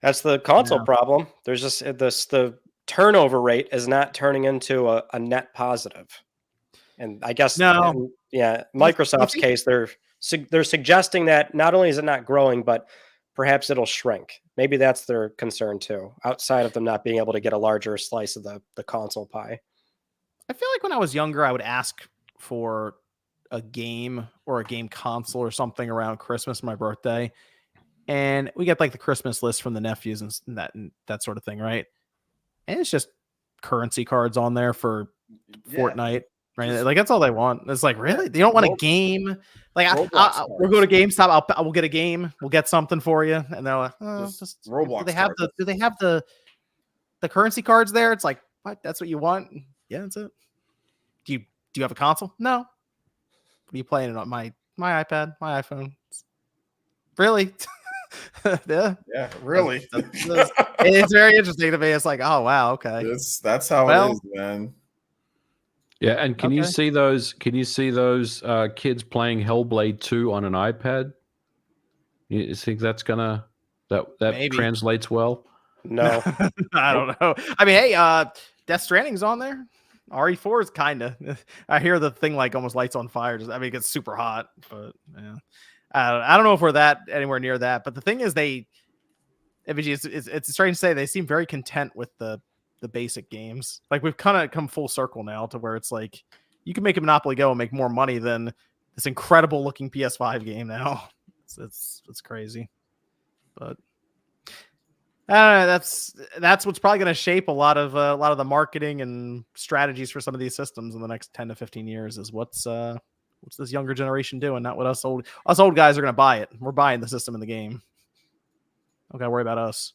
that's the console problem. There's just the turnover rate is not turning into a net positive. And I guess Microsoft's case, they're suggesting that not only is it not growing, but perhaps it'll shrink. Maybe that's their concern too, outside of them not being able to get a larger slice of the console pie. I feel like when I was younger, I would ask for a game or a game console or something around Christmas, my birthday. And we get like the Christmas list from the nephews and that sort of thing, right? And it's just currency cards on there for Fortnite, right? Like that's all they want. It's like, really? They don't want a game? Like we'll go to GameStop. We'll get a game. We'll get something for you. And they're like, just Roblox. Do they have the currency cards there? It's like, what? That's what you want? Yeah, that's it. Do you have a console? No. What are you playing it on? My iPad, my iPhone. Really? Yeah, Yeah, really. it's very interesting to me. It's like, oh wow, okay. That's how Well, it is, man. Yeah, and can you Okay. see those? Can you see those kids playing Hellblade 2 on an iPad? You think that's gonna that Maybe. translates well? No. I don't know. I mean, hey, Death Stranding's on there. RE4 is kind of. I hear the thing like almost lights on fire. I mean, it gets super hot, but yeah. I don't know if we're that anywhere near that. But the thing is, it's strange to say they seem very content with the basic games. Like we've kind of come full circle now to where it's like you can make a Monopoly Go and make more money than this incredible looking PS5 game now. It's crazy, but that's what's probably going to shape a lot of the marketing and strategies for some of these systems in the next 10 to 15 years. Is what's this younger generation doing? Not what us old guys are going to buy it. We're buying the system in the game. Don't gotta worry about us.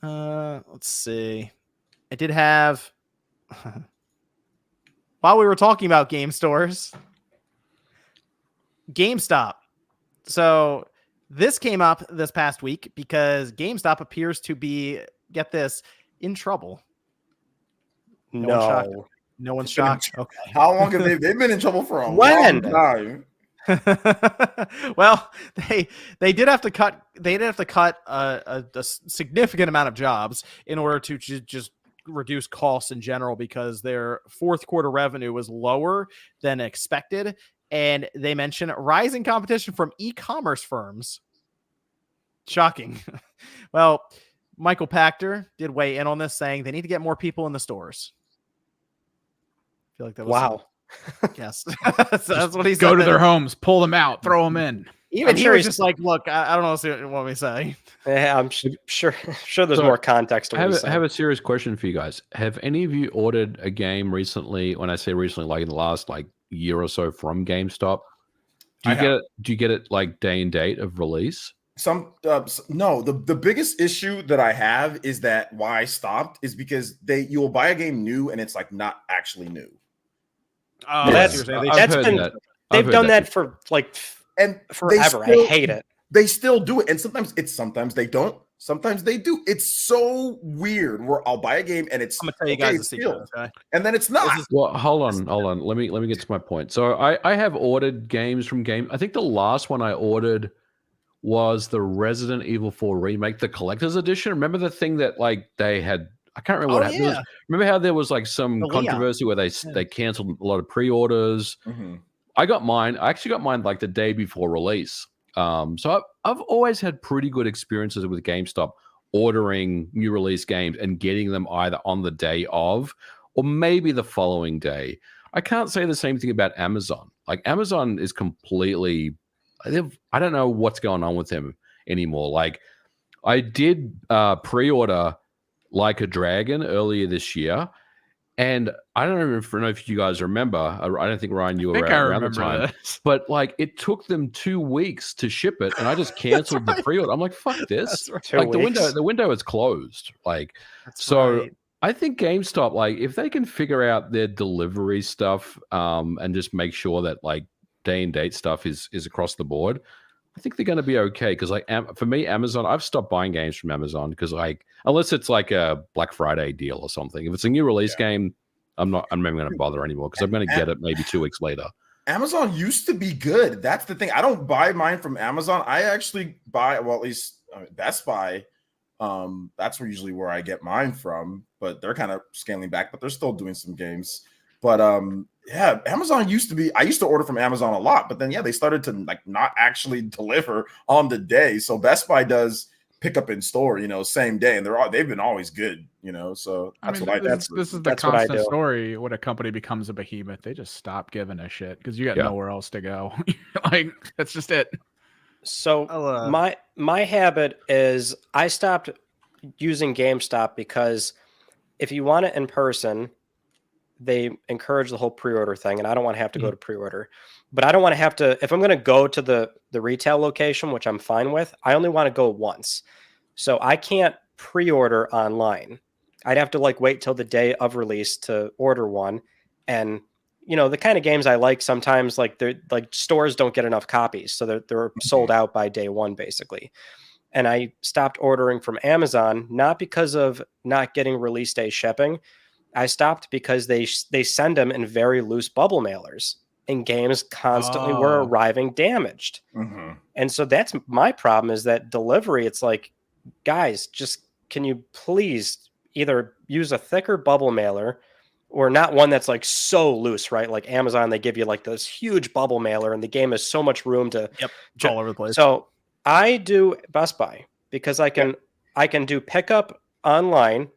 Let's see. I did have while we were talking about game stores, GameStop. So this came up this past week because GameStop appears to be, get this, in trouble. No. No one's shocked. Okay. How long have they've been in trouble for a When? long time? Well, they did have to cut a significant amount of jobs in order to just reduce costs in general because their fourth quarter revenue was lower than expected, and they mention rising competition from e-commerce firms. Shocking. Well, Michael Pachter did weigh in on this, saying they need to get more people in the stores. I feel like that was Wow. Yes. So that's what he said. Go to their homes, pull them out, throw them in. Even I'm he sure was he's just like, look, I don't know what you want me to say. Yeah, I'm sure there's So, more context to I what he's have saying. a serious question for you guys. Have any of you ordered a game recently? When I say recently, like in the last year or so from GameStop, do you get it like day and date of release? No. The biggest issue that I have is that why I stopped is because you will buy a game new and it's like not actually new. Oh, That's been they've done that for and forever. I hate it. They still do it, and sometimes they don't. Sometimes they do. It's so weird. Where I'll buy a game and it's I'm gonna tell you guys a secret, okay? And then it's not. Well, hold on. Let me get to my point. So I have ordered games from Game. I think the last one I ordered was the Resident Evil 4 remake, the collector's edition. Remember the thing that they had? I can't remember what happened. Yeah. Remember how there was some controversy where they canceled a lot of pre-orders. Mm-hmm. I actually got mine the day before release. So I've always had pretty good experiences with GameStop ordering new release games and getting them either on the day of or maybe the following day. I can't say the same thing about Amazon. Amazon is completely, I don't know what's going on with them anymore. I did pre-order Like a Dragon earlier this year. And I don't even know if you guys remember. I don't think, Ryan, you were around the time. This. But it took them 2 weeks to ship it, and I just canceled the pre-order. I'm like, fuck this. Right. The window is closed. Right. I think GameStop, if they can figure out their delivery stuff and just make sure that day and date stuff is across the board, I think they're going to be okay. Because for me, Amazon, I've stopped buying games from Amazon because unless it's a Black Friday deal or something. If it's a new release game, I'm not even going to bother anymore because I'm going to get it maybe 2 weeks later. Amazon used to be good. That's the thing. I don't buy mine from Amazon. I actually buy, well, at least Best Buy. That's usually where I get mine from. But they're kind of scaling back. But they're still doing some games. But yeah, Amazon used to be. I used to order from Amazon a lot, but then they started to not actually deliver on the day. So Best Buy does pick up in store, same day, and they've been always good, So that's this is the constant story. When a company becomes a behemoth, they just stop giving a shit because you got nowhere else to go. That's just it. So my habit is I stopped using GameStop because if you want it in person, they encourage the whole pre-order thing, and I don't want to have to go to pre-order. But I don't want to have to, if I'm going to go to the retail location, which I'm fine with, I only want to go once. So I can't pre-order online. I'd have to wait till the day of release to order one. And the kind of games I like sometimes, like they're like stores don't get enough copies, so they're sold out by day one basically. And I stopped ordering from Amazon, not because of not getting release day shipping. I stopped because they send them in very loose bubble mailers, and games constantly were arriving damaged. And so that's my problem, is that delivery. It's like, guys, just can you please either use a thicker bubble mailer, or not one that's like so loose, right? Like Amazon, they give you like this huge bubble mailer and the game has so much room to all over the place. So I do Best Buy because I can do pickup online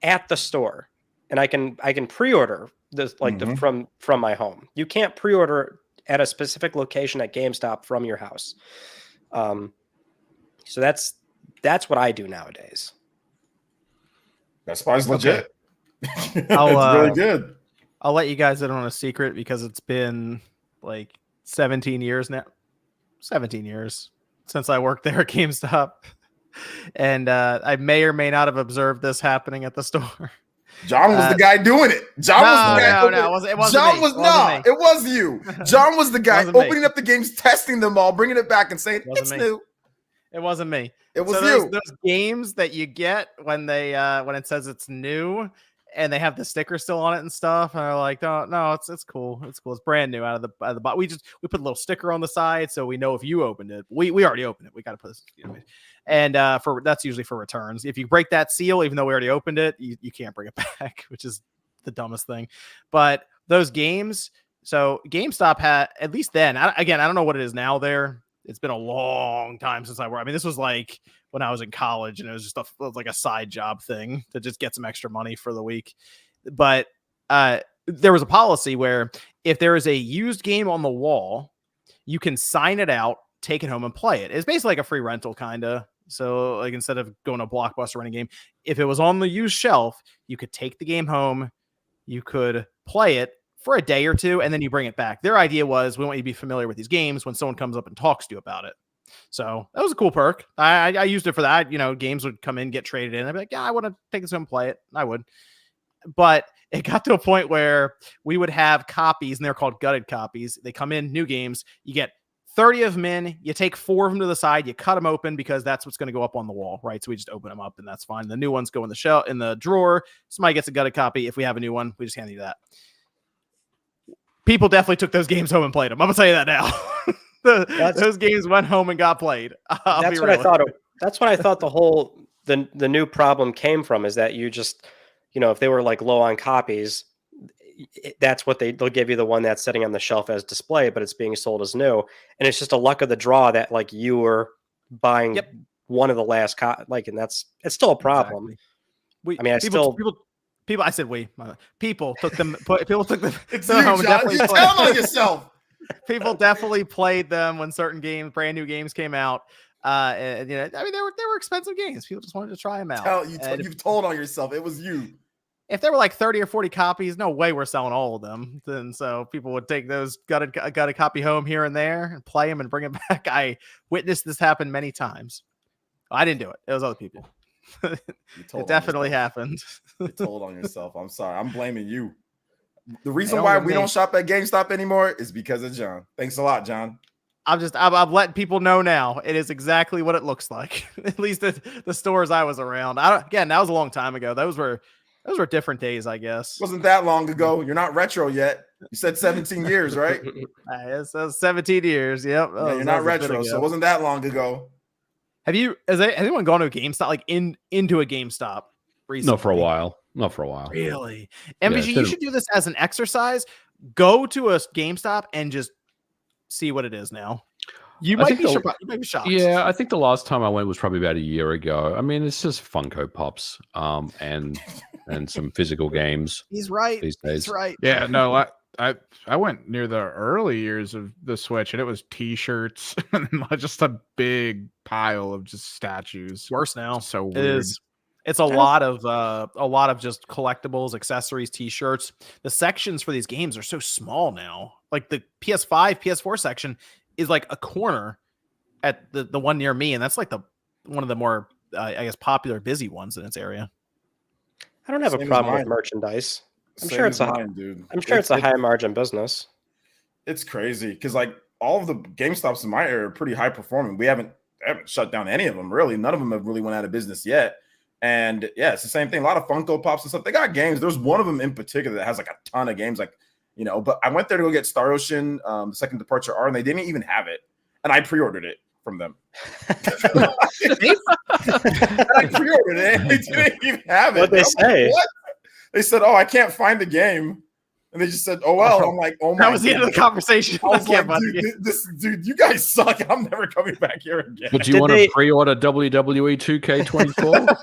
at the store, and I can pre-order this from my home. You can't pre-order at a specific location at GameStop from your house. So that's what I do nowadays. Best Buy's legit. It's really good. I'll let you guys in on a secret, because it's been like 17 years now. 17 years since I worked there at GameStop. And I may or may not have observed this happening at the store. John was the guy doing it. John was the guy. No, it wasn't John me. was not. It was you. John was the guy opening up the games, testing them all, bringing it back, and saying it's new. It wasn't me. It was you. Those games that you get when they when it says it's new and they have the sticker still on it and stuff, and they're like, no, it's cool. It's cool. It's brand new out of the box. We put a little sticker on the side so we know if you opened it. We already opened it. We got to put this. And that's usually for returns. If you break that seal, even though we already opened it, you can't bring it back, which is the dumbest thing. But those games, so GameStop had, at least then, I don't know what it is now there. It's been a long time since I worked. I mean, this was like when I was in college, and it was just like a side job thing to just get some extra money for the week. But there was a policy where if there is a used game on the wall, you can sign it out, take it home, and play it. It's basically like a free rental, kind of. So like instead of going to Blockbuster or any game, if it was on the used shelf, you could take the game home, you could play it for a day or two, and then you bring it back. Their idea was, we want you to be familiar with these games when someone comes up and talks to you about it. So that was a cool perk. I used it for that. Games would come in, get traded in. I'd be like, yeah, I want to take this home and play it. I would. But it got to a point where we would have copies, and they're called gutted copies. They come in, new games. You get 30 of them in, you take 4 of them to the side, you cut them open, because that's what's going to go up on the wall, right? So we just open them up, and that's fine. The new ones go in the drawer. Somebody gets a gutted copy. If we have a new one, we just hand you that. People definitely took those games home and played them. I'm gonna tell you that now. Those games went home and got played. That's what I thought. That's what I thought the new problem came from, is that you just, if they were like low on copies, that's what they'll give you, the one that's sitting on the shelf as display, but it's being sold as new, and it's just a luck of the draw that like you were buying one of the last and it's still a problem. Exactly. People took them. People took them. It's you, John. You're telling on yourself. People definitely played them when certain games, brand new games, came out. And they were expensive games. People just wanted to try them out. You've told on yourself. It was you. If there were like 30 or 40 copies, no way we're selling all of them. Then so people would take those, got a copy home here and there, and play them and bring it back. I witnessed this happen many times. I didn't do it. It was other people. It definitely happened. You told on yourself. I'm sorry. I'm blaming you. The reason why we don't shop at GameStop anymore is because of John. Thanks a lot, John. I'm letting people know now. It is exactly what it looks like. At least the stores I was around. Again, that was a long time ago. Those were different days, I guess. Wasn't that long ago. You're not retro yet. You said 17 years, right? It's 17 years. Yep. Yeah, you're not retro, so it wasn't that long ago. Has anyone gone to a GameStop, like into a GameStop recently? Not for a while. Really? MVG, you should do this as an exercise. Go to a GameStop and just see what it is now. You might be shocked. Yeah, I think the last time I went was probably about a year ago. I mean, it's just Funko Pops, and some physical games. He's right. These days. He's right. Yeah, no, I went near the early years of the Switch, and it was T-shirts and just a big pile of just statues. Worse now. So weird. It is. It's a lot of just collectibles, accessories, T-shirts. The sections for these games are so small now. Like the PS5, PS4 section is like a corner at the one near me, and that's like one of the more popular, busy ones in its area. I don't have a problem with merchandise. I'm Same sure as it's mine, dude. I'm sure it's a high margin business. It's crazy because like all of the GameStops in my area are pretty high performing. We haven't shut down any of them really. None of them have really went out of business yet. And yeah, it's the same thing. A lot of Funko Pops and stuff. They got games. There's one of them in particular that has like a ton of games. Like, you know, but I went there to go get Star Ocean, the Second Departure R, and they didn't even have it. And I pre-ordered it from them. And I pre-ordered it. And they didn't even have it. What'd they say? Like, what? They said, "Oh, I can't find the game." And they just said, "Oh well." I'm like, "Oh my!" That was the end of the conversation. I was like, Dude, dude, you guys suck. I'm never coming back here again. But do you want to pre-order WWE 2K24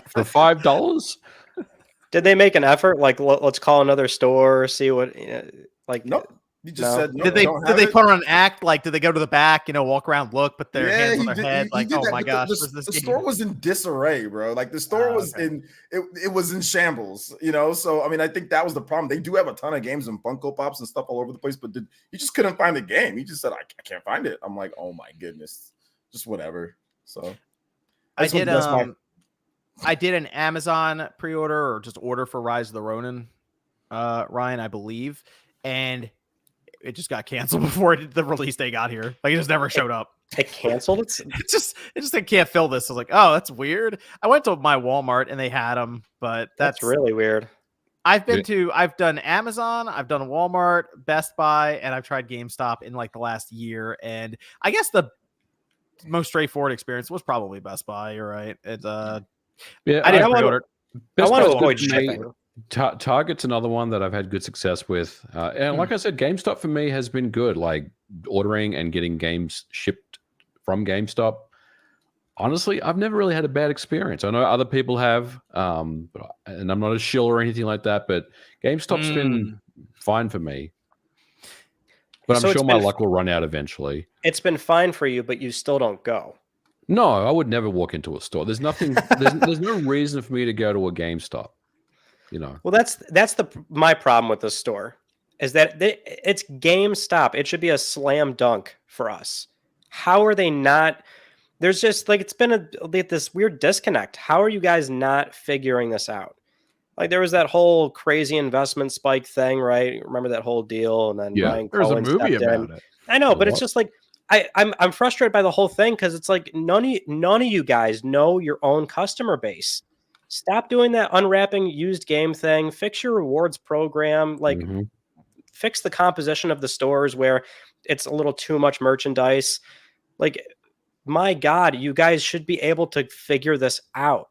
for $5? Did they make an effort? Like, let's call another store, see what, like, Nope. You just No. said, no, did they put on an act? Like, did they go to the back, walk around, look, put their hands on their head? Like, oh my gosh, the store was in disarray, bro. Like the store was in it was in shambles, So I mean, I think that was the problem. They do have a ton of games and Funko Pops and stuff all over the place, but you just couldn't find the game. He just said, I can't find it. I'm like, oh my goodness, just whatever. So I did an Amazon pre-order or just order for Rise of the Ronin, Ryan, I believe, and it just got canceled before the release day got here. Like, it just never showed up. It canceled? It just they can't fill this. I was like, oh, that's weird. I went to my Walmart and they had them, but that's really weird. I've done Amazon, I've done Walmart, Best Buy, and I've tried GameStop in like the last year. And I guess the most straightforward experience was probably Best Buy. You're right. It's I want to avoid shipping. Target's another one that I've had good success with. And like I said, GameStop for me has been good. Like ordering and getting games shipped from GameStop. Honestly, I've never really had a bad experience. I know other people have, and I'm not a shill or anything like that, but GameStop's been fine for me. But I'm sure my luck will run out eventually. It's been fine for you, but you still don't go. No, I would never walk into a store. There's nothing. There's no reason for me to go to a GameStop. Well, that's my problem with this store is that it's GameStop. It should be a slam dunk for us. How are they not? There's just like it's been this weird disconnect. How are you guys not figuring this out? Like there was that whole crazy investment spike thing, right? Remember that whole deal? And then Ryan there's a Cohen movie stepped about in. it. I know, but it's just like I'm frustrated by the whole thing because it's like none of you guys know your own customer base. Stop doing that unwrapping used game thing. Fix your rewards program. Like, fix the composition of the stores where it's a little too much merchandise. Like, my God, you guys should be able to figure this out.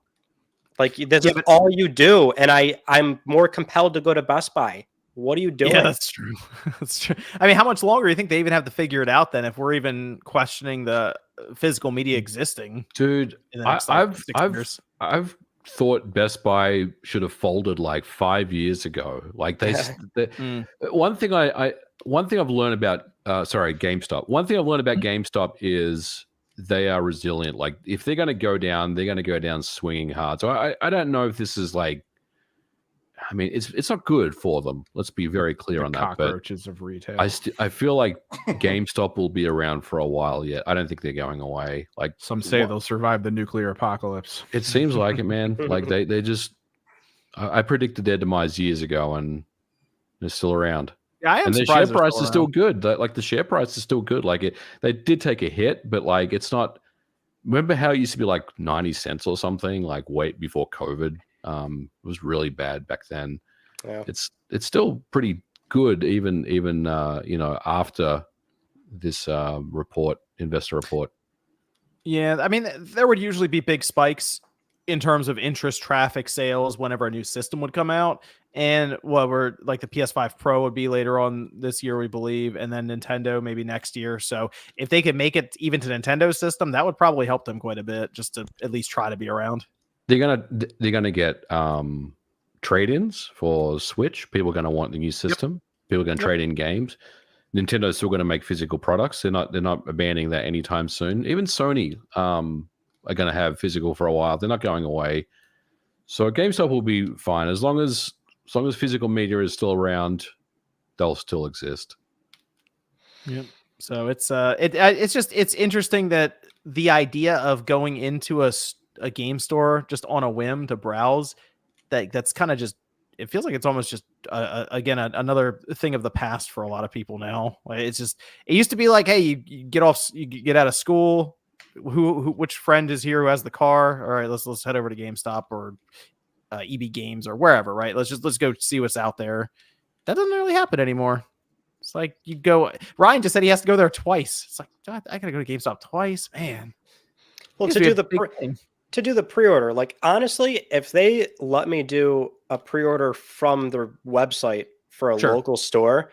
Like, that's all you do. And I'm more compelled to go to Best Buy. What are you doing? Yeah, that's true. That's true. I mean, how much longer do you think they even have to figure it out then if we're even questioning the physical media existing? Dude, in the next, I've thought Best Buy should have folded like 5 years ago. Like one thing I've learned about GameStop. One thing I've learned about GameStop is they are resilient. Like if they're going to go down, they're going to go down swinging hard. So I don't know if this is like, I mean, it's not good for them. Let's be very clear on that. Cockroaches of retail. I feel like GameStop will be around for a while yet. I don't think they're going away. Like some say they'll survive the nuclear apocalypse. It seems like it, man. Like they just, I predicted their demise years ago, and they're still around. Yeah, I am. And their share price is still good. Like the share price is still good. Like they did take a hit, but like it's not. Remember how it used to be like 90 cents or something? Like before COVID. It was really bad back then. Yeah. It's still pretty good even after this investor report. Yeah, I mean there would usually be big spikes in terms of interest, traffic, sales whenever a new system would come out, and we're like the PS5 Pro would be later on this year, we believe, and then Nintendo maybe next year. So if they could make it even to Nintendo's system, that would probably help them quite a bit, just to at least try to be around. They're gonna get trade-ins for Switch. People are gonna want the new system. People are gonna trade in games. Nintendo's still gonna make physical products. They're not abandoning that anytime soon. Even Sony are gonna have physical for a while. They're not going away. So GameStop will be fine as long as physical media is still around. They'll still exist. Yep. So it's interesting that the idea of going into a game store just on a whim to browse, that's kind of just it feels like it's almost just again another thing of the past for a lot of people now. Like, it's just, it used to be like, hey, you get out of school, which friend is here who has the car? All right, let's head over to GameStop or EB Games or wherever, right? Let's go see what's out there. That doesn't really happen anymore. It's like you go. Ryan just said he has to go there twice. It's like, I gotta go to GameStop twice, man. Well, to do the pre-order, like honestly, if they let me do a pre-order from their website for a local store,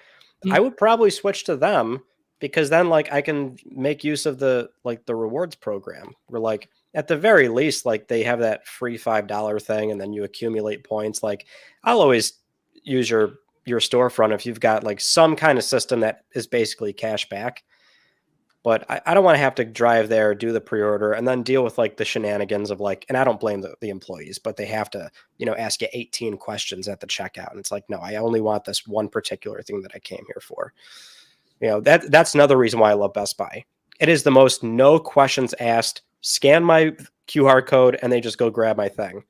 I would probably switch to them, because then like I can make use of the rewards program, where like at the very least, like they have that free $5 thing, and then you accumulate points. Like I'll always use your storefront if you've got like some kind of system that is basically cash back. But I don't want to have to drive there, do the pre-order, and then deal with like the shenanigans of like, and I don't blame the employees, but they have to, ask you 18 questions at the checkout. And it's like, no, I only want this one particular thing that I came here for. That's another reason why I love Best Buy. It is the most no questions asked, scan my QR code, and they just go grab my thing.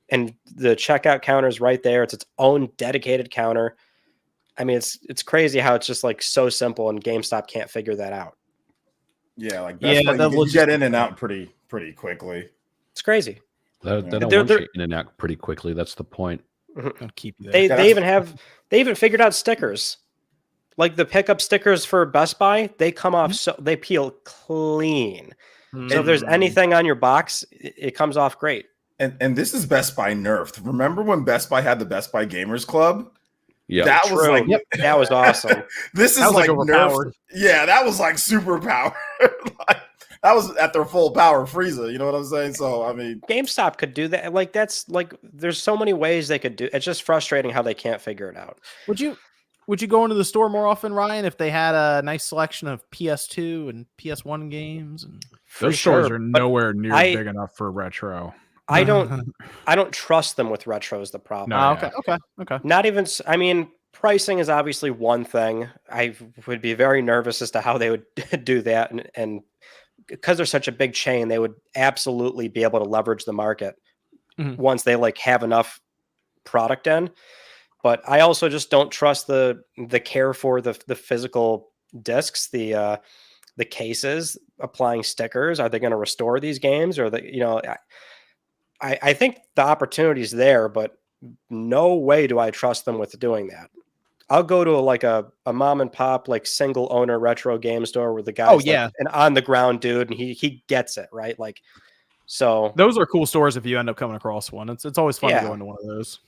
And the checkout counter is right there. It's its own dedicated counter. I mean, it's crazy how it's just like so simple, and GameStop can't figure that out. Yeah, like Best Buy, you get in and out pretty quickly. It's crazy. They don't want you in and out pretty quickly. That's the point. I'll keep you there. They even figured out stickers, like the pickup stickers for Best Buy. They come off they peel clean. So if there's anything on your box, it comes off great. And this is Best Buy nerfed. Remember when Best Buy had the Best Buy Gamers Club? Yeah, that was like, that was awesome. This is like nerfed. Yeah, that was like super power. Like, that was at their full power Frieza. You know what I'm saying? So I mean, GameStop could do that. Like that's like, there's so many ways they could do. It's just frustrating how they can't figure it out. Would you go into the store more often, Ryan, if they had a nice selection of PS2 and PS1 games? And those stores are nowhere near big enough for retro. I don't trust them with retro is the problem. No, okay. Not even, I mean, pricing is obviously one thing. I would be very nervous as to how they would do that. And because they're such a big chain, they would absolutely be able to leverage the market once they like have enough product in. But I also just don't trust the care for the physical discs, the cases, applying stickers. Are they going to restore these games, or I think the opportunity is there, but no way do I trust them with doing that. I'll go to a mom and pop, like single owner retro game store where the guy's like an on the ground dude, and he gets it, right? Like, so those are cool stores if you end up coming across one. It's always fun to go into one of those.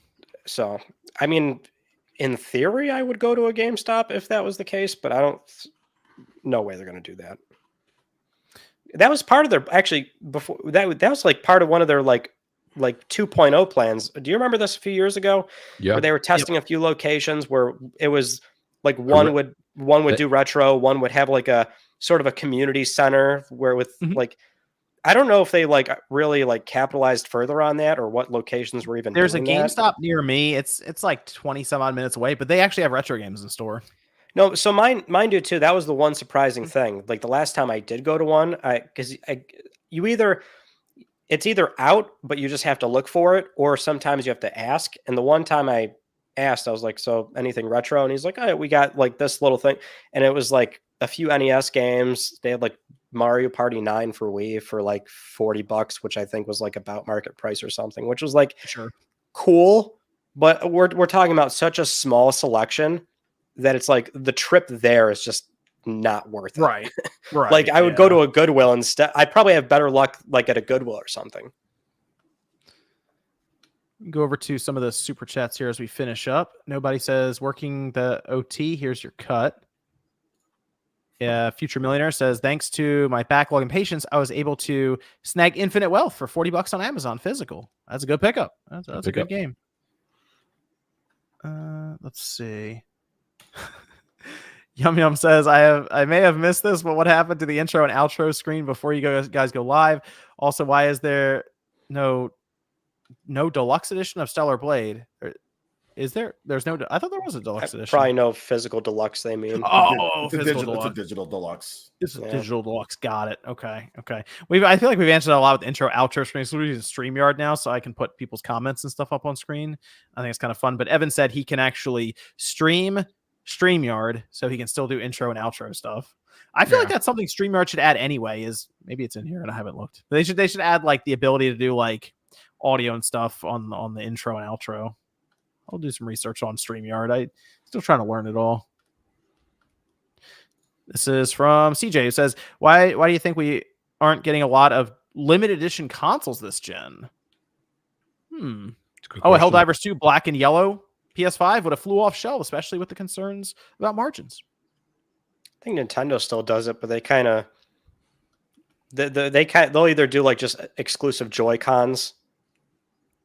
So, I mean, in theory, I would go to a GameStop if that was the case, but no way they're going to do that. That was part of their, actually, before that was like part of one of their like 2.0 plans. Do you remember this a few years ago? Yeah. Where they were testing a few locations where it was like one would do retro, one would have like a sort of a community center where with like, I don't know if they like really like capitalized further on that, or what locations were even. There's a GameStop near me. It's like 20 some odd minutes away, but they actually have retro games in store. No, so mine do too. That was the one surprising thing. Like the last time I did go to one, it's either out, but you just have to look for it, or sometimes you have to ask. And the one time I asked, I was like, so anything retro? And he's like, oh, we got like this little thing. And it was like a few NES games. They had like Mario Party 9 for Wii for like $40, which I think was like about market price or something, which was like cool. But we're talking about such a small selection that it's like the trip there is just not worth it. Right. Like I would go to a Goodwill instead. I'd probably have better luck like at a Goodwill or something. Go over to some of the super chats here as we finish up. Nobody says working the OT. Here's your cut. Future Millionaire says, thanks to my backlog and patience, I was able to snag Infinite Wealth for $40 on Amazon physical. That's a good pickup. That's a good game. Let's see. Yum Yum says, I may have missed this, but what happened to the intro and outro screen before you guys go live? Also, why is there no deluxe edition of Stellar Blade? Is there? There's no. I thought there was a deluxe edition. Probably no physical deluxe. They mean. Oh, it's a physical digital. It's a deluxe. digital deluxe. It's a Yeah. digital deluxe. Got it. Okay. I feel like we've answered a lot with intro, outro streams. So we're using StreamYard now, so I can put people's comments and stuff up on screen. I think it's kind of fun. But Evan said he can actually stream StreamYard, so he can still do intro and outro stuff. I feel like that's something StreamYard should add anyway. Is maybe it's in here and I haven't looked. But they should add like the ability to do like audio and stuff on the intro and outro. I'll do some research on StreamYard. I'm still trying to learn it all. This is from CJ, who says, why do you think we aren't getting a lot of limited edition consoles this gen? Helldivers 2 black and yellow PS5 would have flew off shelf, especially with the concerns about margins. I think Nintendo still does it, but they kind of they'll either do like just exclusive Joy-Cons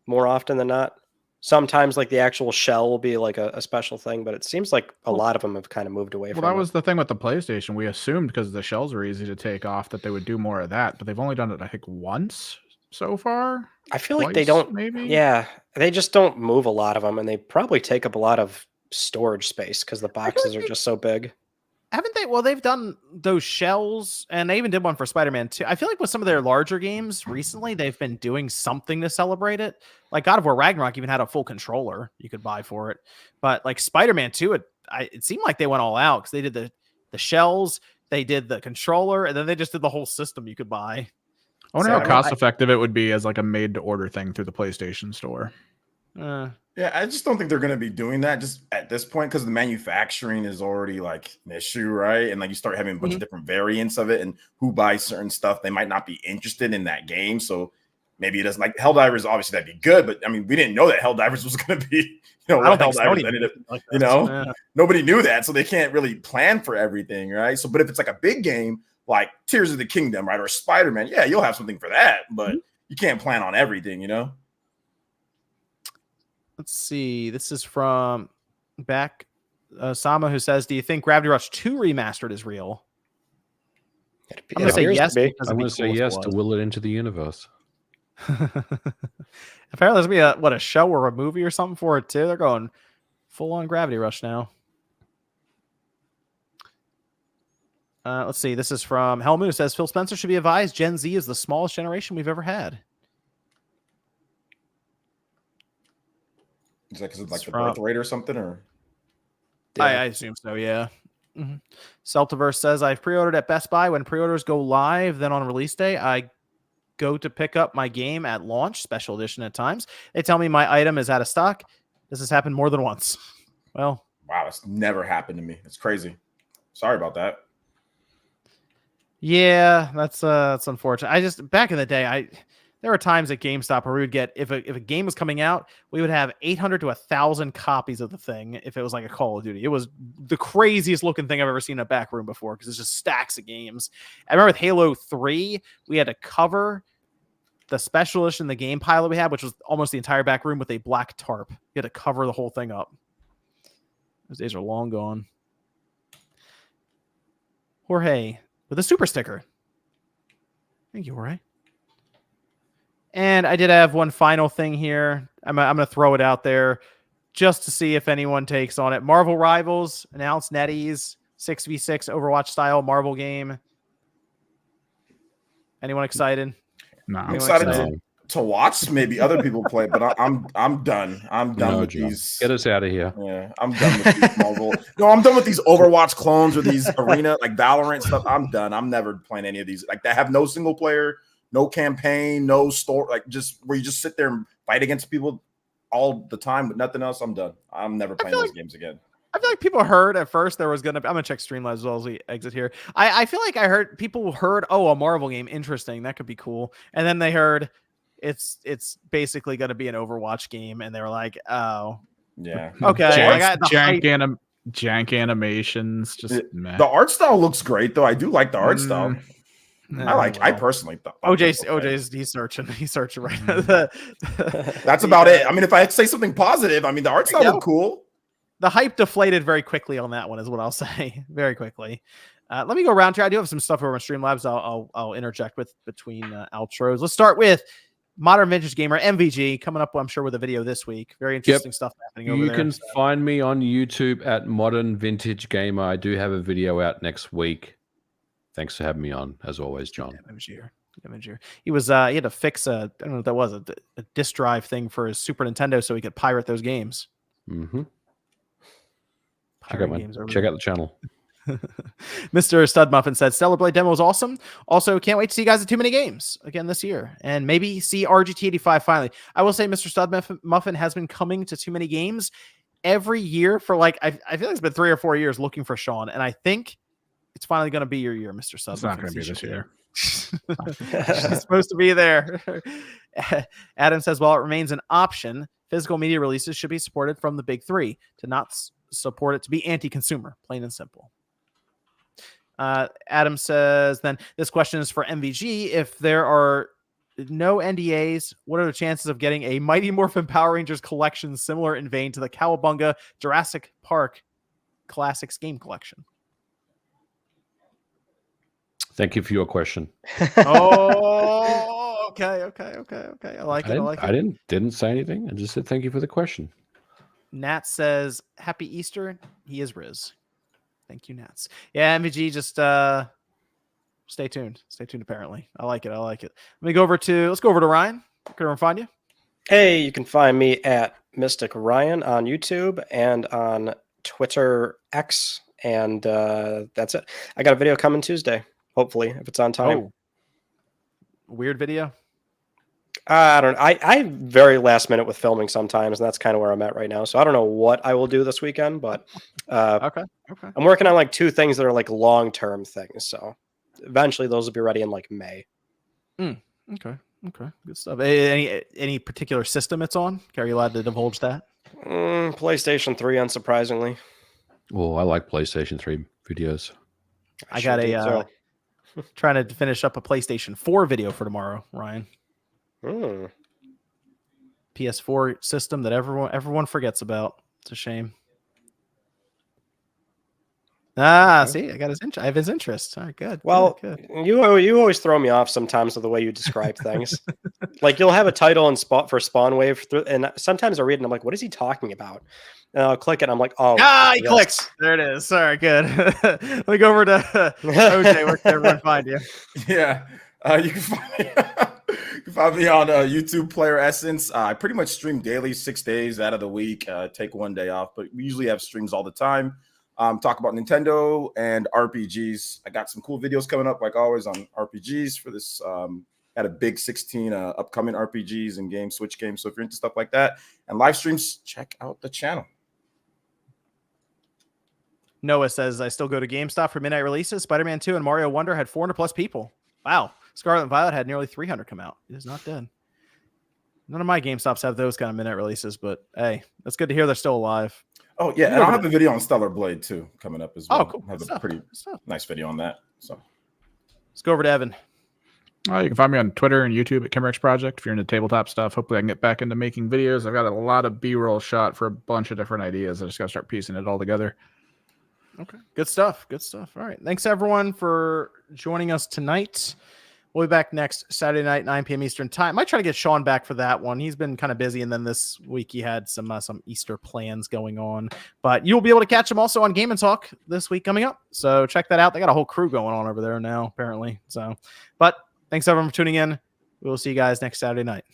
more often than not. Sometimes like the actual shell will be like a special thing, but it seems like a lot of them have kind of moved away from Well, that it. was the thing with the PlayStation. We assumed because the shells were easy to take off that they would do more of that, but they've only done it, I think, once so far. I feel like they Twice, don't. maybe. Yeah, they just don't move a lot of them, and they probably take up a lot of storage space because the boxes are just so big. Haven't they? Well, they've done those shells, and they even did one for Spider-Man 2. I feel like with some of their larger games recently, they've been doing something to celebrate it. Like God of War Ragnarok even had a full controller you could buy for it. But like Spider-Man 2, it seemed like they went all out because they did the shells, they did the controller, and then they just did the whole system you could buy. I wonder how cost effective it would be as like a made to order thing through the PlayStation Store. Yeah, I just don't think they're going to be doing that just at this point because the manufacturing is already like an issue, right? And like you start having a bunch of different variants of it, and who buys certain stuff, they might not be interested in that game. So maybe it doesn't like Helldivers. Obviously, that'd be good, but I mean, we didn't know that Helldivers was going to be, what Helldivers ended up. Like nobody knew that, so they can't really plan for everything, right? So, but if it's like a big game like Tears of the Kingdom, right, or Spider-Man, yeah, you'll have something for that, but you can't plan on everything, Let's see. This is from Sama, who says, do you think Gravity Rush 2 Remastered is real? I'm going to say yes. I'm going to say yes to will it into the universe. Apparently there's going to be a show or a movie or something for it too. They're going full on Gravity Rush now. Let's see. This is from Helmu, who says, Phil Spencer should be advised Gen Z is the smallest generation we've ever had. Is that because of like the birth rate or something? Or I assume so, yeah. Celtiverse says, I've pre-ordered at Best Buy. When pre-orders go live, then on release day, I go to pick up my game at launch, special edition at times. They tell me my item is out of stock. This has happened more than once. Well, wow, it's never happened to me. It's crazy. Sorry about that. Yeah, that's unfortunate. Back in the day, there were times at GameStop where we would get, if a game was coming out, we would have 800 to 1,000 copies of the thing if it was like a Call of Duty. It was the craziest looking thing I've ever seen in a back room before because it's just stacks of games. I remember with Halo 3, we had to cover the special edition, the game pilot we had, which was almost the entire back room with a black tarp. You had to cover the whole thing up. Those days are long gone. Jorge with a super sticker. Thank you, Jorge. And I did have one final thing here. I'm going to throw it out there just to see if anyone takes on it. Marvel Rivals announced NetEase 6v6 Overwatch style Marvel game. Anyone excited? No, I'm excited to watch maybe other people play, but I'm done. I'm done with these. Get us out of here. Yeah, I'm done with these Marvel. No, I'm done with these Overwatch clones or these arena like Valorant stuff. I'm done. I'm never playing any of these. Like that have no single player, no campaign, no story. Like just where you just sit there and fight against people all the time with nothing else. I'm done. I'm never playing those games again. I feel like people heard at first there was I'm gonna check Streamlabs as well as we exit here. I feel like people heard, oh, a Marvel game, interesting, that could be cool, and then they heard it's basically gonna be an Overwatch game, and they were like, oh, yeah, okay. Jank animations, just meh. The art style looks great though. I do like the art style. I personally thought OJ's he's searching right now. That's about it. I mean, if I say something positive, I mean the art style looked cool. The hype deflated very quickly on that one is what I'll say. Very quickly. Let me go around here. I do have some stuff over on Streamlabs I'll interject with between outros. Let's start with Modern Vintage Gamer, MVG, coming up, I'm sure, with a video this week. Very interesting stuff happening over You there. can find me on YouTube at Modern Vintage Gamer. I do have a video out next week. Thanks for having me on, as always, John. He was he had to fix I don't know what that was, a disk drive thing for his Super Nintendo so he could pirate those games. Mm-hmm. Check out the channel. Mr. Stud Muffin said Stellar Blade demo was awesome. Also, can't wait to see you guys at Too Many Games again this year, and maybe see RGT85 finally. I will say, Mr. Stud Muffin has been coming to Too Many Games every year for like I feel like it's been 3 or 4 years looking for Sean, and I think it's finally going to be your year, Mr. Stud. It's not going to be this year. She's supposed to be there. Adam says, while it remains an option, physical media releases should be supported from the big three. To not support it to be anti-consumer, plain and simple. Adam says, then this question is for MVG. If there are no NDAs, what are the chances of getting a Mighty Morphin Power Rangers collection similar in vein to the Cowabunga Jurassic Park Classics game collection? Thank you for your question. Oh, okay. I like it. I didn't say anything. I just said thank you for the question. Nat says, happy Easter. He is Riz. Thank you, Nats. Yeah, MVG, just stay tuned. Stay tuned, apparently. I like it. Let's go over to Ryan. Can everyone find you? Hey, you can find me at Mystic Ryan on YouTube and on Twitter X. And that's it. I got a video coming Tuesday, hopefully, if it's on time. Oh. Weird video? I don't know. I very last minute with filming sometimes, and that's kind of where I'm at right now. So I don't know what I will do this weekend, but okay. I'm working on like 2 things that are like long-term things. So eventually those will be ready in like May. Okay. Good stuff. Any particular system it's on? Are you allowed to divulge that? PlayStation 3, unsurprisingly. Oh, I like PlayStation 3 videos. I got trying to finish up a PlayStation 4 video for tomorrow, Ryan. PS4 system that everyone forgets about. It's a shame. See, I have his interest. All right, good. Well, good. You always throw me off sometimes with the way you describe things. Like you'll have a title and spot for Spawn Wave, and sometimes I read and I'm like, what is he talking about? And I'll click it and I'm like, oh, he clicks. There it is. All right, good. Let me go over to OJ. Where can everyone find you? Yeah, you can find me on YouTube Player Essence. I pretty much stream daily, 6 days out of the week. Take one day off, but we usually have streams all the time. Talk about Nintendo and RPGs. I got some cool videos coming up, like always, on RPGs for this. Had a big 16 upcoming RPGs and games, Switch games. So if you're into stuff like that and live streams, check out the channel. Noah says, I still go to GameStop for midnight releases. Spider-Man 2 and Mario Wonder had 400 plus people. Wow. Scarlet and Violet had nearly 300 come out. It is not dead. None of my GameStops have those kind of midnight releases, but hey, that's good to hear they're still alive. Oh, yeah. And I'll have a video on Stellar Blade, too, coming up as well. Oh, cool. I have a pretty nice video on that. So let's go over to Evan. Oh, you can find me on Twitter and YouTube at Kimrex Project if you're into tabletop stuff. Hopefully I can get back into making videos. I've got a lot of B-roll shot for a bunch of different ideas. I just got to start piecing it all together. Okay. Good stuff. All right. Thanks, everyone, for joining us tonight. We'll be back next Saturday night, 9 p.m. Eastern time. Might try to get Sean back for that one. He's been kind of busy, and then this week he had some Easter plans going on. But you'll be able to catch him also on Game & Talk this week coming up. So check that out. They got a whole crew going on over there now, apparently. But thanks, everyone, for tuning in. We will see you guys next Saturday night.